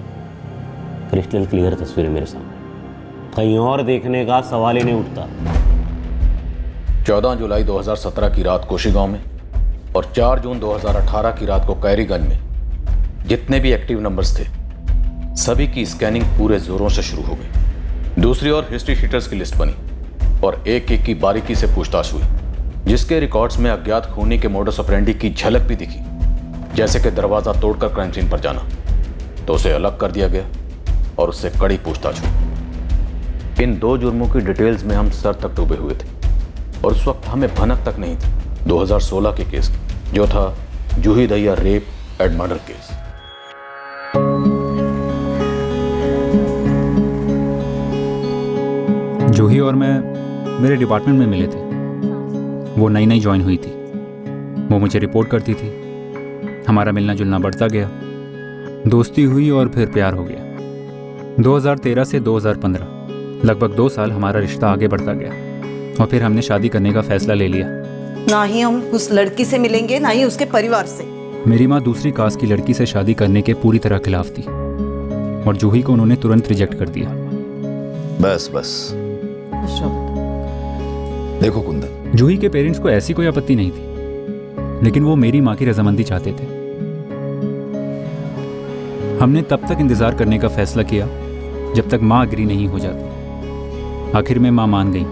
क्रिस्टल क्लियर तस्वीरें मेरे सामने, कहीं और देखने का सवाल ही नहीं उठता। 14 जुलाई 2017 की रात कोशीगांव में और 4 जून 2018 की रात को कैरीगंज में जितने भी एक्टिव नंबर्स थे सभी की स्कैनिंग पूरे जोरों से शुरू हो गई। दूसरी ओर हिस्ट्री शीटर्स की लिस्ट बनी और एक एक की बारीकी से पूछताछ हुई, जिसके रिकॉर्ड्स में अज्ञात खूनी के मोडस ऑपरेंडी की झलक भी दिखी, जैसे कि दरवाजा तोड़कर क्राइम सीन पर जाना। तो उसे अलग कर दिया गया और उससे कड़ी पूछताछ हुई। इन 2 जुर्मों की डिटेल्स में हम सर तक डूबे हुए थे और उस वक्त हमें भनक तक नहीं थी 2016 के केस की, जो था Juhi Dahiya rape and murder case. Juhi और मैं मेरे डिपार्टमेंट में मिले थे। वो नई नई ज्वाइन हुई थी, वो मुझे रिपोर्ट करती थी, हमारा मिलना जुलना बढ़ता गया, दोस्ती हुई और फिर प्यार हो गया। 2013 से 2015 लगभग 2 साल हमारा रिश्ता आगे बढ़ता गया और फिर हमने शादी करने का फैसला ले लिया। ना ही हम उस लड़की से मिलेंगे ना ही उसके परिवार से। मेरी माँ दूसरी कास्ट की लड़की से शादी करने के पूरी तरह खिलाफ थी और जूही को उन्होंने तुरंत रिजेक्ट कर दिया। बस बस देखो कुंदन, जूही के पेरेंट्स को ऐसी कोई आपत्ति नहीं थी, लेकिन वो मेरी माँ की रजामंदी चाहते थे। हमने तब तक इंतजार करने का फैसला किया जब तक माँ अग्री नहीं हो जाती। आखिर में माँ मान गई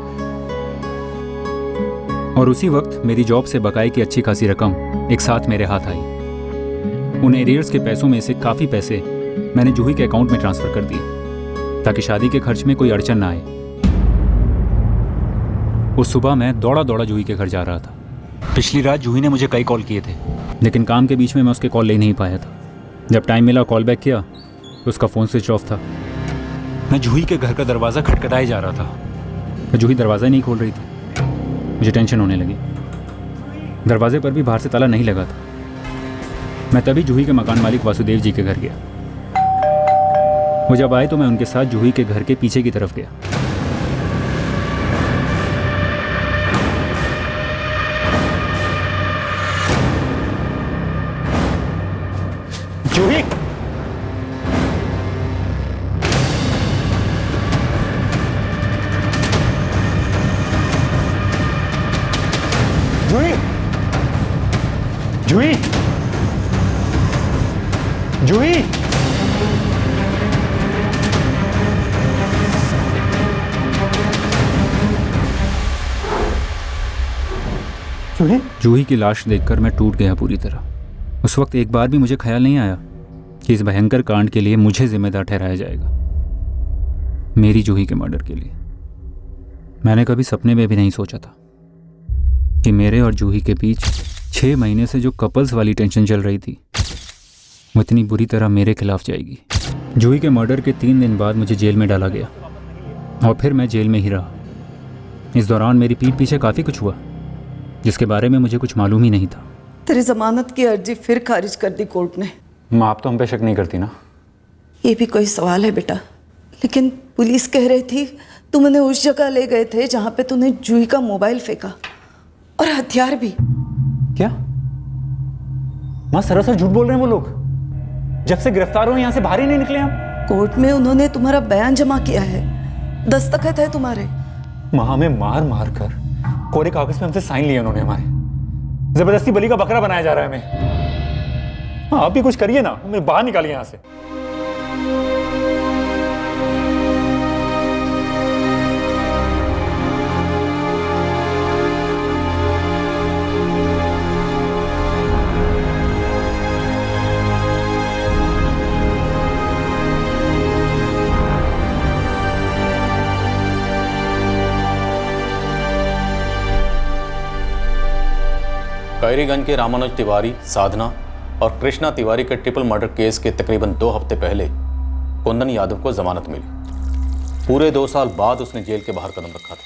और उसी वक्त मेरी जॉब से बकाये की अच्छी खासी रकम एक साथ मेरे हाथ आई। उन एरियर्स के पैसों में से काफ़ी पैसे मैंने जूही के अकाउंट में ट्रांसफ़र कर दिए ताकि शादी के खर्च में कोई अड़चन ना आए। उस सुबह मैं दौड़ा दौड़ा जूही के घर जा रहा था। पिछली रात जूही ने मुझे कई कॉल किए थे, लेकिन काम के बीच में मैं उसके कॉल ले नहीं पाया था। जब टाइम मिला कॉल बैक किया तो उसका फ़ोन स्विच ऑफ था। मैं जूही के घर का दरवाज़ा खटखटाए जा रहा था, तो जूही दरवाज़ा ही नहीं खोल रही थी। मुझे टेंशन होने लगी। दरवाजे पर भी बाहर से ताला नहीं लगा था। मैं तभी जूही के मकान मालिक वासुदेव जी के घर गया। वो जब आए तो मैं उनके साथ जूही के घर के पीछे की तरफ गया। जूही, जूही, जूही, जूही, जूही। जूही की लाश देखकर मैं टूट गया पूरी तरह। उस वक्त एक बार भी मुझे ख्याल नहीं आया कि इस भयंकर कांड के लिए मुझे जिम्मेदार ठहराया जाएगा, मेरी जूही के मर्डर के लिए। मैंने कभी सपने में भी नहीं सोचा था कि मेरे और जूही के बीच 6 महीने से जो कपल्स वाली टेंशन चल रही थी वो इतनी बुरी तरह मेरे खिलाफ जाएगी। जूही के मर्डर के 3 दिन बाद मुझे जेल में डाला गया और फिर मैं जेल में ही रहा। इस दौरान मेरी पीठ पीछे काफ़ी कुछ हुआ जिसके बारे में मुझे कुछ मालूम ही नहीं था। तेरी जमानत की अर्जी फिर खारिज कर दी कोर्ट ने। माँ, आप तो हम पे शक नहीं करती ना? ये भी कोई सवाल है बेटा? लेकिन पुलिस कह रही थी तुम उन्हें उस जगह ले गए थे जहाँ पे तूने जूही का मोबाइल फेंका और हथियार भी। क्या माँ, सरासर झूठ बोल रहे हैं वो लोग। जब से गिरफ्तार हुए यहाँ से बाहर ही नहीं निकले हम। कोर्ट में उन्होंने तुम्हारा बयान जमा किया है, दस्तखत है तुम्हारे। माँ, हमें मार मार कर कोरे कागज पे हमसे साइन लिए उन्होंने। हमारे जबरदस्ती बलि का बकरा बनाया जा रहा है हमें। हाँ, आप भी कुछ करिए ना, हमें बाहर निकालिए यहाँ से। कैरीगंज के रामानुज तिवारी, साधना और कृष्णा तिवारी के ट्रिपल मर्डर केस के तकरीबन 2 हफ्ते पहले कुंदन यादव को जमानत मिली। पूरे 2 साल बाद उसने जेल के बाहर कदम रखा था,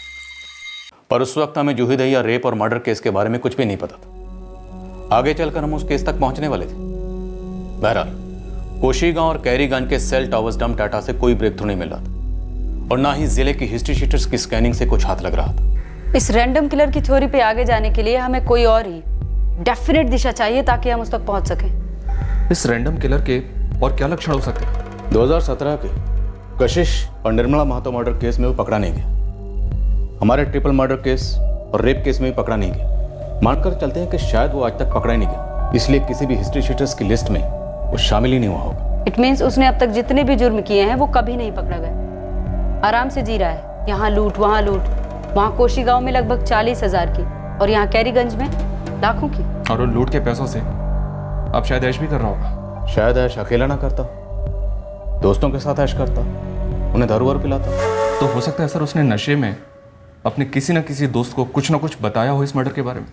पर उस वक्त हमें जूही दहिया रेप और मर्डर केस के बारे में कुछ भी नहीं पता था। आगे चलकर हम उस केस तक पहुंचने वाले थे। बहरहाल कोशी गांव और कैरीगंज के सेल टावर्स डंप डाटा से कोई ब्रेक थ्रू नहीं मिल रहा था और ना ही जिले की हिस्ट्री शीटर्स की स्कैनिंग से कुछ हाथ लग रहा था। इस रैंडम किलर की थ्योरी पे आगे जाने के लिए हमें कोई और ही डेफिनेट दिशा चाहिए ताकि हम उस तक पहुंच सकें। इस रैंडम किलर के और क्या लक्षण हो सकते हैं? 2017 के कशिश और निर्मला महतो मर्डर केस में वो पकड़ा नहीं गया। हमारे ट्रिपल मर्डर केस और रेप केस में भी पकड़ा नहीं गया। मानकर चलते हैं कि शायद वो आज तक पकड़ा ही नहीं गया, इसलिए किसी भी हिस्ट्री शीटर्स की लिस्ट में वो शामिल ही नहीं हुआ होगा। इट मीन्स उसने अब तक जितने भी जुर्म किए हैं वो कभी नहीं पकड़ा गया। आराम से जी रहा है, यहाँ लूट वहाँ लूट, वहाँ कोशी गांव में लगभग 40,000 की और यहाँ कैरीगंज में लाखों की। और उन लूट के पैसों से अब शायद ऐश भी कर रहा होगा। शायद ऐश अकेला ना करता, दोस्तों के साथ ऐश करता, उन्हें दारू वारू पिलाता। तो हो सकता है सर उसने नशे में अपने किसी न किसी दोस्त को कुछ ना कुछ बताया हो इस मर्डर के बारे में।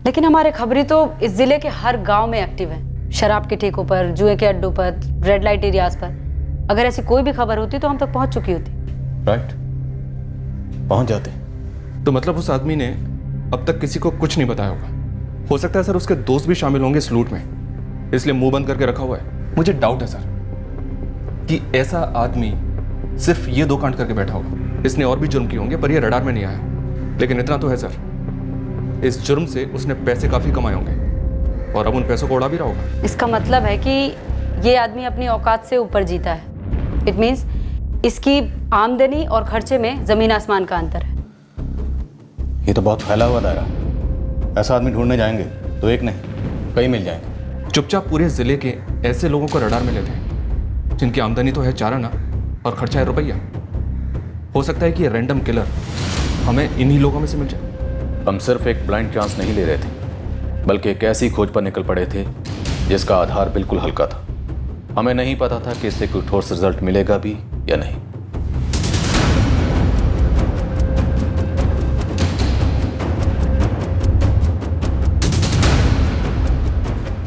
लेकिन हमारे खबरी तो इस जिले के हर गांव में एक्टिव है, शराब के ठेकों पर, जुए के अड्डों पर, रेड लाइट एरियाज पर। अगर ऐसी कोई भी खबर होती तो हम तक पहुंच चुकी होती। राइट, पहुंच जाते। तो मतलब उस आदमी ने अब तक किसी को कुछ नहीं बताया होगा। हो सकता है सर उसके दोस्त भी शामिल होंगे इस लूट में, इसलिए मुंह बंद करके रखा हुआ है। मुझे डाउट है सर कि ऐसा आदमी सिर्फ ये 2 कांड करके बैठा होगा। इसने और भी जुर्म किए होंगे पर ये रडार में नहीं आया। लेकिन इतना तो है सर, इस जुर्म से उसने पैसे काफी कमाए होंगे और अब उन पैसों को उड़ा भी रहा होगा। इसका मतलब है कि ये आदमी अपनी औकात से ऊपर जीता है। इट मीन्स इसकी आमदनी और खर्चे में जमीन आसमान का अंतर है। ये तो बहुत फैला हुआ दायरा। ऐसा आदमी ढूंढने जाएंगे तो एक नहीं कई मिल जाएंगे। चुपचाप पूरे जिले के ऐसे लोगों को रडार में लेते हैं जिनकी आमदनी तो है 4 आना और खर्चा है रुपया। हो सकता है कि ये रैंडम किलर हमें इन्हीं लोगों में से मिल जाए। हम सिर्फ एक ब्लाइंड चांस नहीं ले रहे थे, बल्कि एक ऐसी खोज पर निकल पड़े थे जिसका आधार बिल्कुल हल्का था। हमें नहीं पता था कि इससे कोई ठोस रिजल्ट मिलेगा भी या नहीं।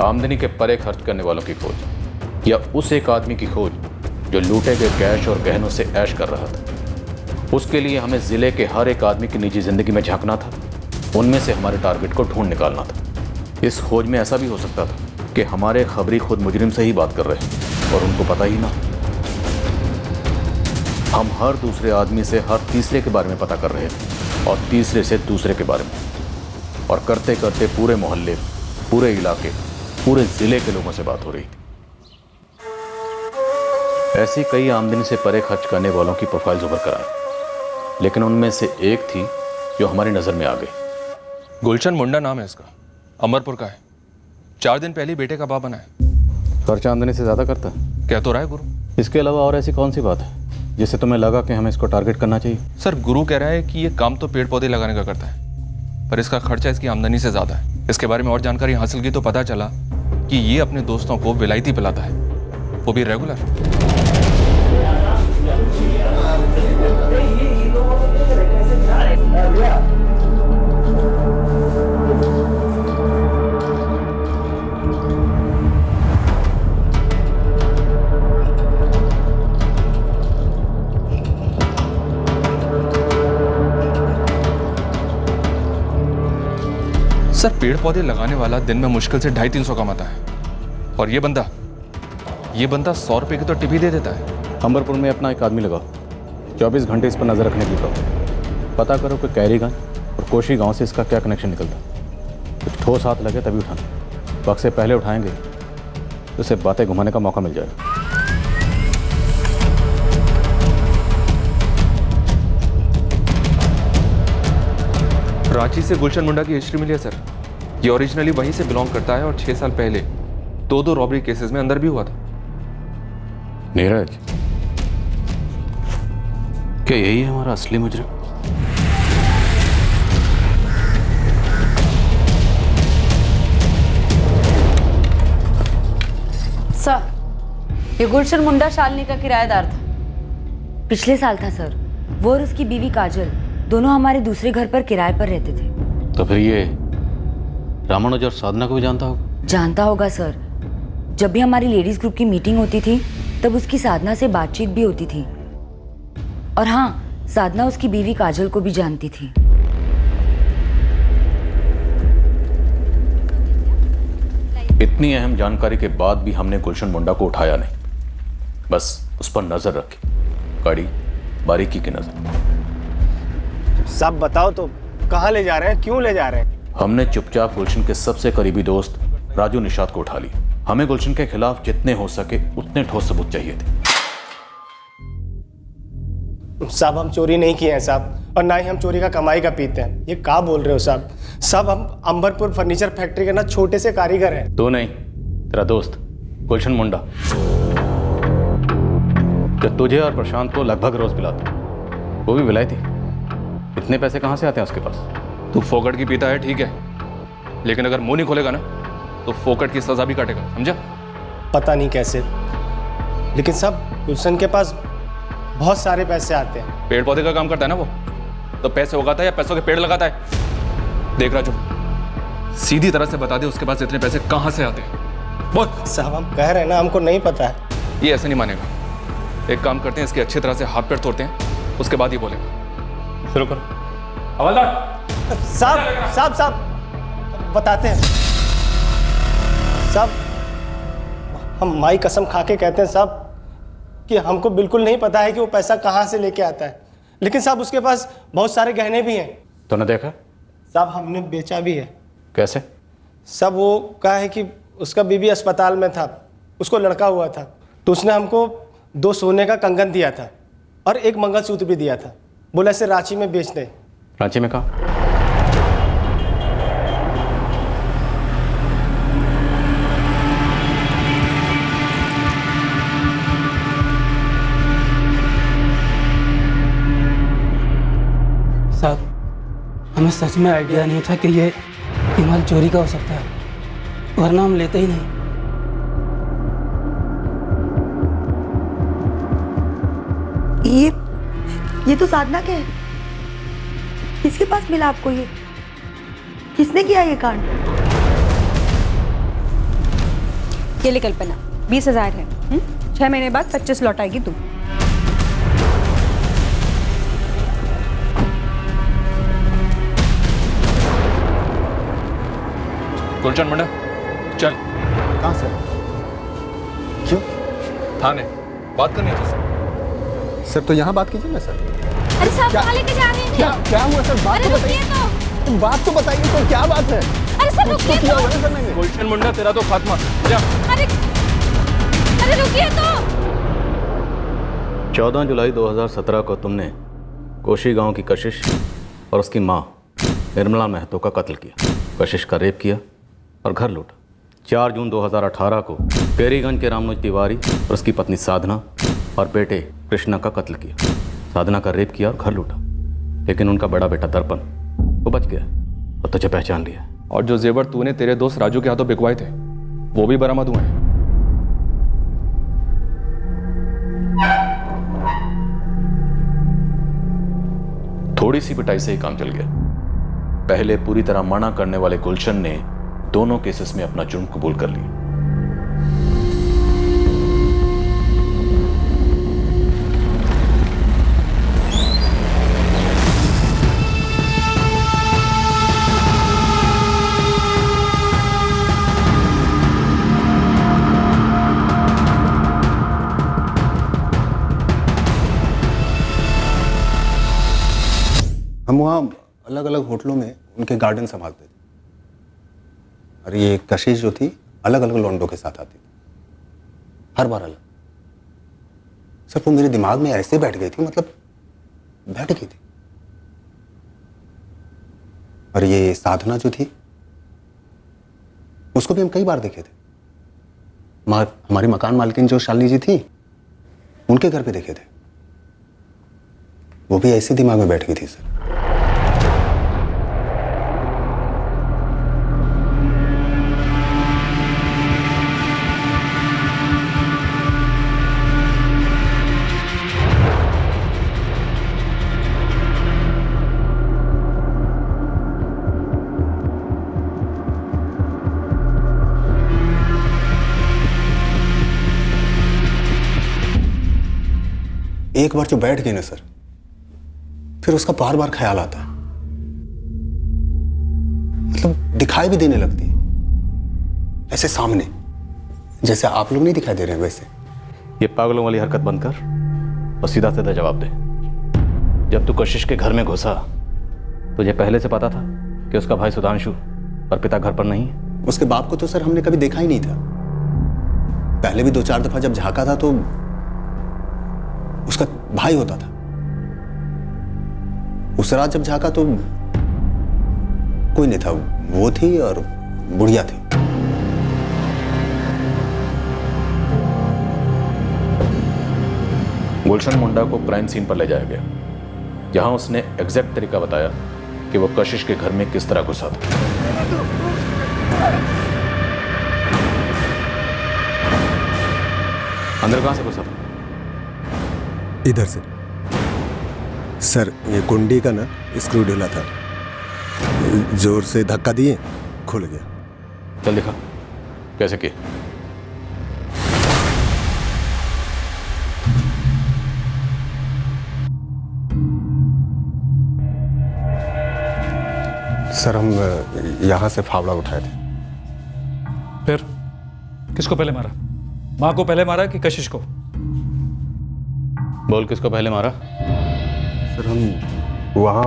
आमदनी के परे खर्च करने वालों की खोज, या उस एक आदमी की खोज जो लूटे गए कैश और गहनों से ऐश कर रहा था। उसके लिए हमें जिले के हर एक आदमी की निजी जिंदगी में झांकना था, उनमें से हमारे टारगेट को ढूंढ निकालना था। इस खोज में ऐसा भी हो सकता था कि हमारे खबरी खुद मुजरिम से ही बात कर रहे हैं और उनको पता ही ना। हम हर दूसरे आदमी से हर तीसरे के बारे में पता कर रहे थे और तीसरे से दूसरे के बारे में, और करते करते पूरे मोहल्ले, पूरे इलाके, पूरे जिले के लोगों से बात हो रही थी। ऐसी कई आमदनी से परे खर्च करने वालों की प्रोफाइल्स उभर कर आई, लेकिन उनमें से एक थी जो हमारी नजर में आ गई। गुलशन मुंडा नाम है इसका, अमरपुर का है। 4 दिन पहले बेटे का बाप बना है। खर्चा आमदनी से ज्यादा करता है, क्या तो रहा है गुरु। इसके अलावा और ऐसी कौन सी बात है जिससे तुम्हें लगा कि हमें इसको टारगेट करना चाहिए? सर गुरु कह रहा है कि ये काम तो पेड़ पौधे लगाने का करता है, पर इसका खर्चा इसकी आमदनी से ज्यादा है। इसके बारे में और जानकारी हासिल की तो पता चला कि ये अपने दोस्तों को विलायती पिलाता है, वो भी रेगुलर। सर पेड़ पौधे लगाने वाला दिन में मुश्किल से 250-300 कमाता है, और ये बंदा 100 रुपए की तो टिप ही दे देता है। अंबरपुर में अपना एक आदमी लगाओ, 24 घंटे इस पर नजर रखने की कहो। पता करो कि कैरीगंज और कोशी गांव से इसका क्या कनेक्शन निकलता है। कुछ ठोस हाथ लगे तभी उठाना, वक्त से पहले उठाएंगे तो उसे बातें घुमाने का मौका मिल जाएगा। रांची से गुलशन मुंडा की हिस्ट्री मिली है सर। ये ओरिजिनली वहीं से बिलोंग करता है और 6 साल पहले 2 रॉबरी केसेस में अंदर भी हुआ था। नीरज, क्या यही है हमारा असली मुजरिम? सर, ये गुलशन मुंडा शालिनी का किराएदार था। पिछले साल था सर। वो और उसकी बीवी काजल दोनों हमारे दूसरे घर पर किराए पर रहते थे। तो फिर ये रामानुज और साधना को भी जानता होगा? जानता होगा सर। जब भी हमारी लेडीज ग्रुप की मीटिंग होती थी तब उसकी साधना से बातचीत भी होती थी। और हाँ, साधना उसकी बीवी काजल को भी जानती थी। इतनी अहम जानकारी के बाद भी हमने गुलशन मुंडा को उठाया नहीं, बस उस पर नजर रखी, कड़ी बारीकी की नजर। सब बताओ तो, कहाँ ले जा रहे हैं, क्यों ले जा रहे हैं? हमने चुपचाप गुलशन के सबसे करीबी दोस्त राजू निषाद को उठा लिया। हमें गुलशन के खिलाफ जितने हो सके उतने ठोस सबूत चाहिए थे। साहब, हम चोरी नहीं किए हैं साहब, और ना ही हम चोरी का कमाई का पीते हैं। ये क्या बोल रहे हो साहब? साहब, हम अंबरपुर फर्नीचर फैक्ट्री के ना छोटे से कारीगर हैं। तू नहीं, तेरा दोस्त गुलशन मुंडा, जो तुझे और प्रशांत को लगभग रोज पिलाता, वो भी विलायती। इतने पैसे कहाँ से आते हैं उसके पास? तू फोकट की पीता है ठीक है, लेकिन अगर मुंह नहीं खोलेगा ना तो फोकट की सजा भी काटेगा, समझा? पता नहीं कैसे, लेकिन साहब गुलशन के पास बहुत सारे पैसे आते हैं। पेड़ पौधे का काम करता है ना वो, तो पैसे उगाता है या पैसों के पेड़ लगाता है? देख राजू, सीधी तरह से बता दे उसके पास इतने पैसे कहाँ से आते हैं। बोल। साहब, हम कह रहे हैं ना, हमको नहीं पता है। ये ऐसे नहीं मानेगा। एक काम करते हैं, इसके अच्छी तरह से हाथ पैर तोड़ते हैं, उसके बाद ही बोलेगा। शुरू करो। हवलदार साहब साहब साहब बताते हैं साहब। हम माई कसम खा के कहते हैं साहब कि हमको बिल्कुल नहीं पता है कि वो पैसा कहाँ से लेके आता है, लेकिन साहब उसके पास बहुत सारे गहने भी हैं। तूने देखा? साहब, हमने बेचा भी है। कैसे? साहब, वो कहा है कि उसका बीबी अस्पताल में था, उसको लड़का हुआ था, तो उसने हमको 2 सोने का कंगन दिया था और 1 मंगलसूत्र भी दिया था। बोला इसे रांची में बेच दे। रांची में कहाँ? साहब, हमें सच में आइडिया नहीं था कि ये माल चोरी का हो सकता है, वरना हम लेते ही नहीं। ये तो साधना के है। किसके पास मिला आपको ये? किसने किया ये कांड? ये ले कल्पना, 20,000 है। 6 महीने बाद 25 लौटाएगी तू। गुलशन मुंडा, चल। कहाँ सर? क्यों? थाने बात करनी थी सर। तो यहाँ बात कीजिए ना सर। अरे साहब, कहाँ लेके जा रहे हैं? क्या हुआ सर? बात तो बताइए। बात तो बताइए सर, क्या बात है? अरे सर रुकिए तो। गुलशन मुंडा, तेरा तो खात्मा। जा। अरे रुकिए तो। 14 जुलाई 2017 को तुमने कोशी गांव की कशिश और उसकी मां निर्मला महतो का कत्ल किया। कशिश का रेप किया और घर लूटा। 4 जून 2018 को कैरीगंज के रामानुज तिवारी और उसकी पत्नी साधना और बेटे कृष्णा का कत्ल किया। साधना का रेप किया और घर लूटा, लेकिन उनका बड़ा बेटा दर्पण वो बच गया और तुझे पहचान लिया। और जो जेवर तूने तेरे दोस्त राजू के हाथों बिकवाए थे वो भी बरामद हुए हैं। थोड़ी सी पिटाई से ही काम चल गया। पहले पूरी तरह मना करने वाले गुलशन ने दोनों केसेस में अपना जुर्म कबूल कर लिया। हम वहाँ अलग अलग होटलों में उनके गार्डन संभालते थे और ये कशिश जो थी अलग अलग लौंडों के साथ आती थी, हर बार अलग। सर वो मेरे दिमाग में ऐसे बैठ गई थी, मतलब बैठ गई थी। और ये साधना जो थी उसको भी हम कई बार देखे थे। हमारी मकान मालकिन जो शालिनी जी थी उनके घर पे देखे थे, वो भी ऐसे दिमाग में बैठ गई थी सर। एक बार जो बैठ गई ना सर, फिर उसका बार बार ख्याल आता है, मतलब दिखाई भी देने लगती है ऐसे सामने, जैसे आप लोग नहीं दिखाई दे रहे हैं वैसे। ये पागलों वाली हरकत बंद कर और सीधा सीधा जवाब दे। जब तू कशिश के घर में घुसा तुझे पहले से पता था कि उसका भाई सुधांशु और पिता घर पर नहीं है? उसके बाप को तो सर हमने कभी देखा ही नहीं था। पहले भी 2-4 दफा जब झांका था तो उसका भाई होता था। उस रात जब झांका तो कोई नहीं था, वो थी और बुढ़िया थी। गुलशन मुंडा को क्राइम सीन पर ले जाया गया, जहां उसने एग्जैक्ट तरीका बताया कि वो कशिश के घर में किस तरह घुसा था। अंदर कहां से घुसा था? इधर से सर। ये कुंडी का ना स्क्रू ढीला था, जोर से धक्का दिए खुल गया। चल दिखा कैसे किए। सर हम यहां से फावड़ा उठाए थे। फिर किसको पहले मारा? मां को पहले मारा कि कशिश को? बोल, किसको पहले मारा? सर हम वहाँ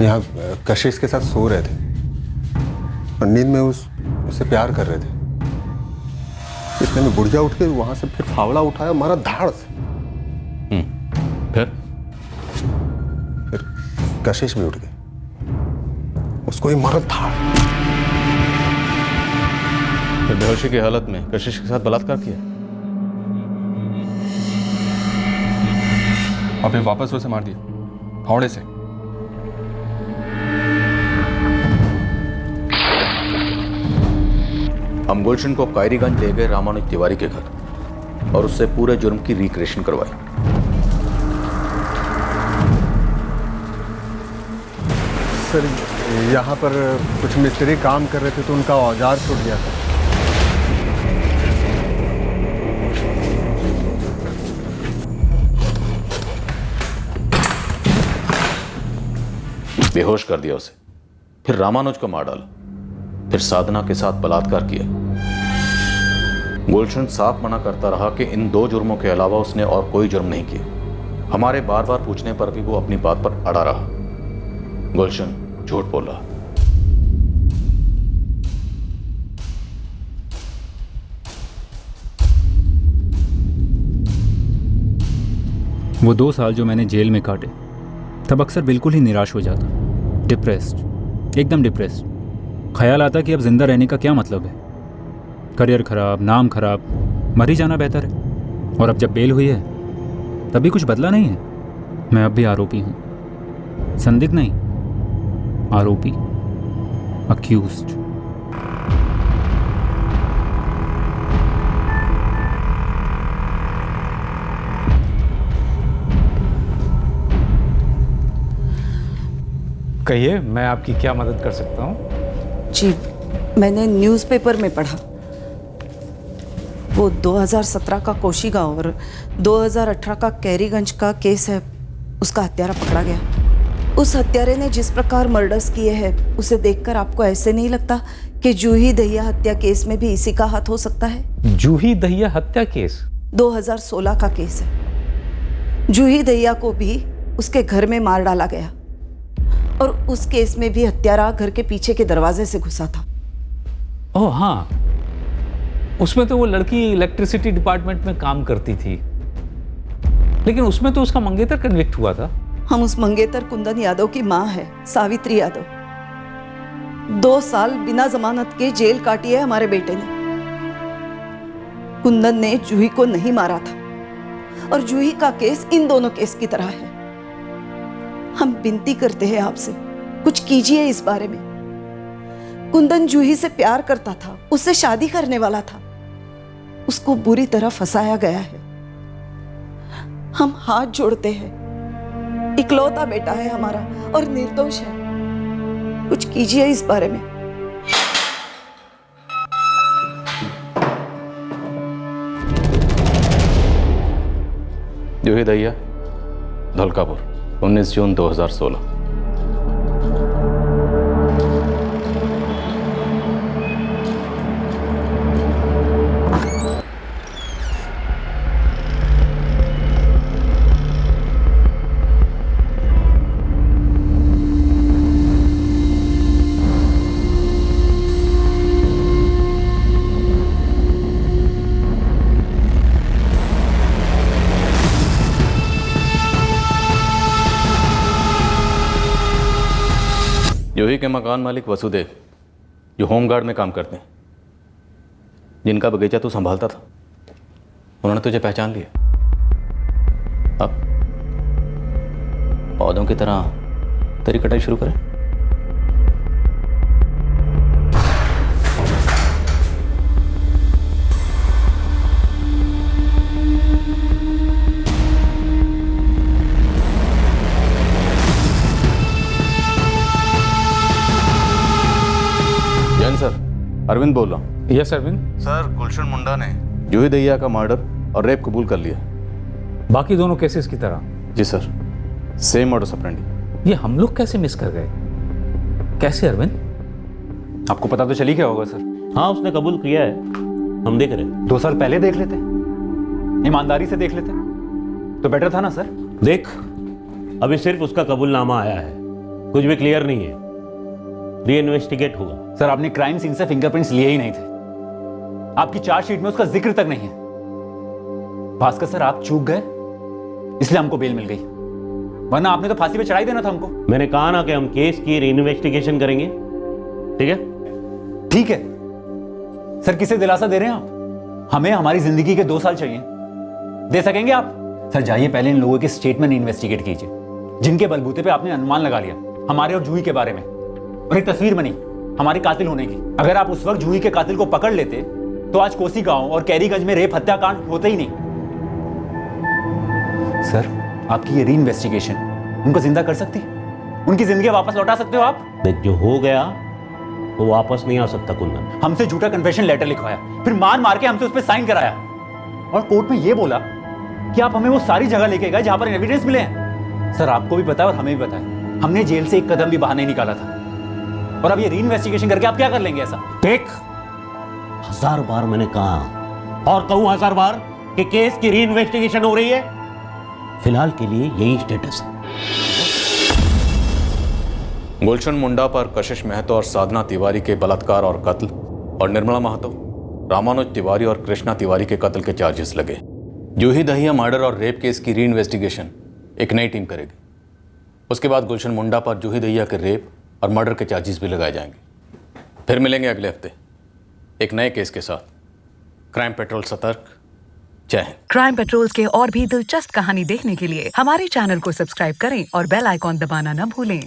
यहाँ कशिश के साथ सो रहे थे और नींद में उससे प्यार कर रहे थे। इतने में बुढ़िया उठ के वहां से फिर फावड़ा उठाया, मारा धाड़ से। फिर कशिश भी उठ गई, उसको ही मारा धाड़। फिर बेहोशी की हालत में कशिश के साथ बलात्कार किया और फिर वापस उसे मार दिया फावड़े से। हम गुलशन को कायरीगंज ले गए रामानुज तिवारी के घर और उससे पूरे जुर्म की रिक्रिएशन करवाई। सर यहाँ पर कुछ मिस्त्री काम कर रहे थे तो उनका औजार टूट गया था। बेहोश कर दिया उसे, फिर रामानुज को मार डाला, फिर साधना के साथ बलात्कार किया। गुलशन साफ मना करता रहा कि इन 2 जुर्मों के अलावा उसने और कोई जुर्म नहीं किया। हमारे बार बार पूछने पर भी वो अपनी बात पर अड़ा रहा। गुलशन झूठ बोल रहा। वो 2 साल जो मैंने जेल में काटे, तब अक्सर बिल्कुल ही निराश हो जाता, डिप्रेस्ड, एकदम डिप्रेस्ड। ख्याल आता कि अब जिंदा रहने का क्या मतलब है। करियर खराब, नाम खराब, मर ही जाना बेहतर है। और अब जब बेल हुई है तब भी कुछ बदला नहीं है। मैं अब भी आरोपी हूँ, संदिग्ध नहीं, आरोपी, अक्यूज्ड। कहिए, मैं आपकी क्या मदद कर सकता हूँ? जी, मैंने न्यूज़पेपर में पढ़ा वो 2017 का कोशी गांव और 2018 का कैरीगंज का केस है, उसका हत्यारा पकड़ा गया। उस हत्यारे ने जिस प्रकार मर्डर्स किए हैं उसे देखकर आपको ऐसे नहीं लगता कि जूही दहिया हत्या केस में भी इसी का हाथ हो सकता है? जूही दहिया हत्या केस 2016 का केस है। जूही दहिया को भी उसके घर में मार डाला गया और उस केस में भी हत्यारा घर के पीछे के दरवाजे से घुसा था। ओह हाँ, उसमें तो वो लड़की इलेक्ट्रिसिटी डिपार्टमेंट में काम करती थी, लेकिन उसमें तो उसका मंगेतर कन्विक्ट हुआ था। हम उस मंगेतर कुंदन यादव की माँ है, सावित्री यादव। 2 साल बिना जमानत के जेल काटी है हमारे बेटे ने। कुंदन ने जूही को नहीं मारा था और जूही का केस इन दोनों केस की तरह है। हम विनती करते हैं आपसे, कुछ कीजिए इस बारे में। कुंदन जूही से प्यार करता था, उससे शादी करने वाला था, उसको बुरी तरह फंसाया गया है। हम हाथ जोड़ते हैं, इकलौता बेटा है हमारा और निर्दोष है, कुछ कीजिए इस बारे में। जूही दहिया, धौलकापुर, 19 जून 2016। जूही के मकान मालिक वसुदेव, जो होमगार्ड में काम करते हैं, जिनका बगीचा तू संभालता था, उन्होंने तुझे पहचान लिया। अब पौधों की तरह तेरी कटाई शुरू करें। सर, अरविंद बोल रहा हूँ। यस अरविंद। सर, गुलशन मुंडा ने जूही दहिया का मर्डर और रेप कबूल कर लिया। बाकी दोनों केसेस की तरह? जी सर, सेम मॉडस ऑपरेंडी। ये हम लोग कैसे मिस कर गए? कैसे अरविंद? आपको पता तो चली गया होगा सर। हाँ, उसने कबूल किया है, हम देख रहे हैं। 2 साल पहले देख लेते, ईमानदारी से देख लेते तो बेटर था ना सर। देख, अभी सिर्फ उसका कबूलनामा आया है, कुछ भी क्लियर नहीं है, री इन्वेस्टिगेट होगा। सर, आपने क्राइम सीन से फिंगरप्रिंट्स लिए ही नहीं थे, आपकी चार्जशीट में उसका जिक्र तक नहीं है। भास्कर सर, आप चूक गए, इसलिए हमको बेल मिल गई, वरना आपने तो फांसी पे चढ़ाई देना था हमको। मैंने कहा ना कि हम केस की री इन्वेस्टिगेशन करेंगे। ठीक है? ठीक है सर, किसे दिलासा दे रहे हैं आप? हमें हमारी जिंदगी के 2 साल चाहिए, दे सकेंगे आप? सर जाइए, पहले इन लोगों के स्टेटमेंट इन्वेस्टिगेट कीजिए, जिनके बलबूते पे आपने अनुमान लगा लिया हमारे और जूही के बारे में, और एक तस्वीर बनी हमारे कातिल होने की। अगर आप उस वक्त जूही के कातिल को पकड़ लेते तो आज कोसी गांव और कैरीगंज में रेप हत्याकांड होते ही नहीं। सर, आपकी ये री इन्वेस्टिगेशन उनको जिंदा कर सकती है, उनकी जिंदगी वापस लौटा सकते हो आप। देख, जो हो गया वो वापस नहीं आ सकता कुंदन। हमसे झूठा कन्फेशन लेटर लिखवाया, फिर मार मार के हमसे उस पर साइन कराया, और कोर्ट में ये बोला कि आप हमें वो सारी जगह लेके गए जहां पर एविडेंस मिले हैं। सर, आपको भी पता है और हमें भी पता है, हमने जेल से एक कदम भी बाहर नहीं निकाला था, और अब ये री इन्वेस्टिगेशन करके आप क्या कर लेंगे? ऐसा देख, 1000 बार मैंने कहा और कहूं 1000 बार कि केस की री इन्वेस्टिगेशन हो रही है। फिलहाल के लिए यही स्टेटस है। गुलशन मुंडा पर कशिश महतो और साधना तिवारी के बलात्कार और कत्ल, और निर्मला महतो, रामानुज तिवारी और कृष्णा तिवारी के कत्ल के चार्जेस लगे। जूही दहिया मर्डर और रेप केस की री इन्वेस्टिगेशन एक नई टीम करेगी। उसके बाद गुलशन मुंडा पर जूही दहिया के रेप और मर्डर के चार्जेस भी लगाए जाएंगे। फिर मिलेंगे अगले हफ्ते एक नए केस के साथ। क्राइम पेट्रोल सतर्क। जय हिंद। क्राइम पेट्रोल के और भी दिलचस्प कहानी देखने के लिए हमारे चैनल को सब्सक्राइब करें और बेल आइकॉन दबाना न भूलें।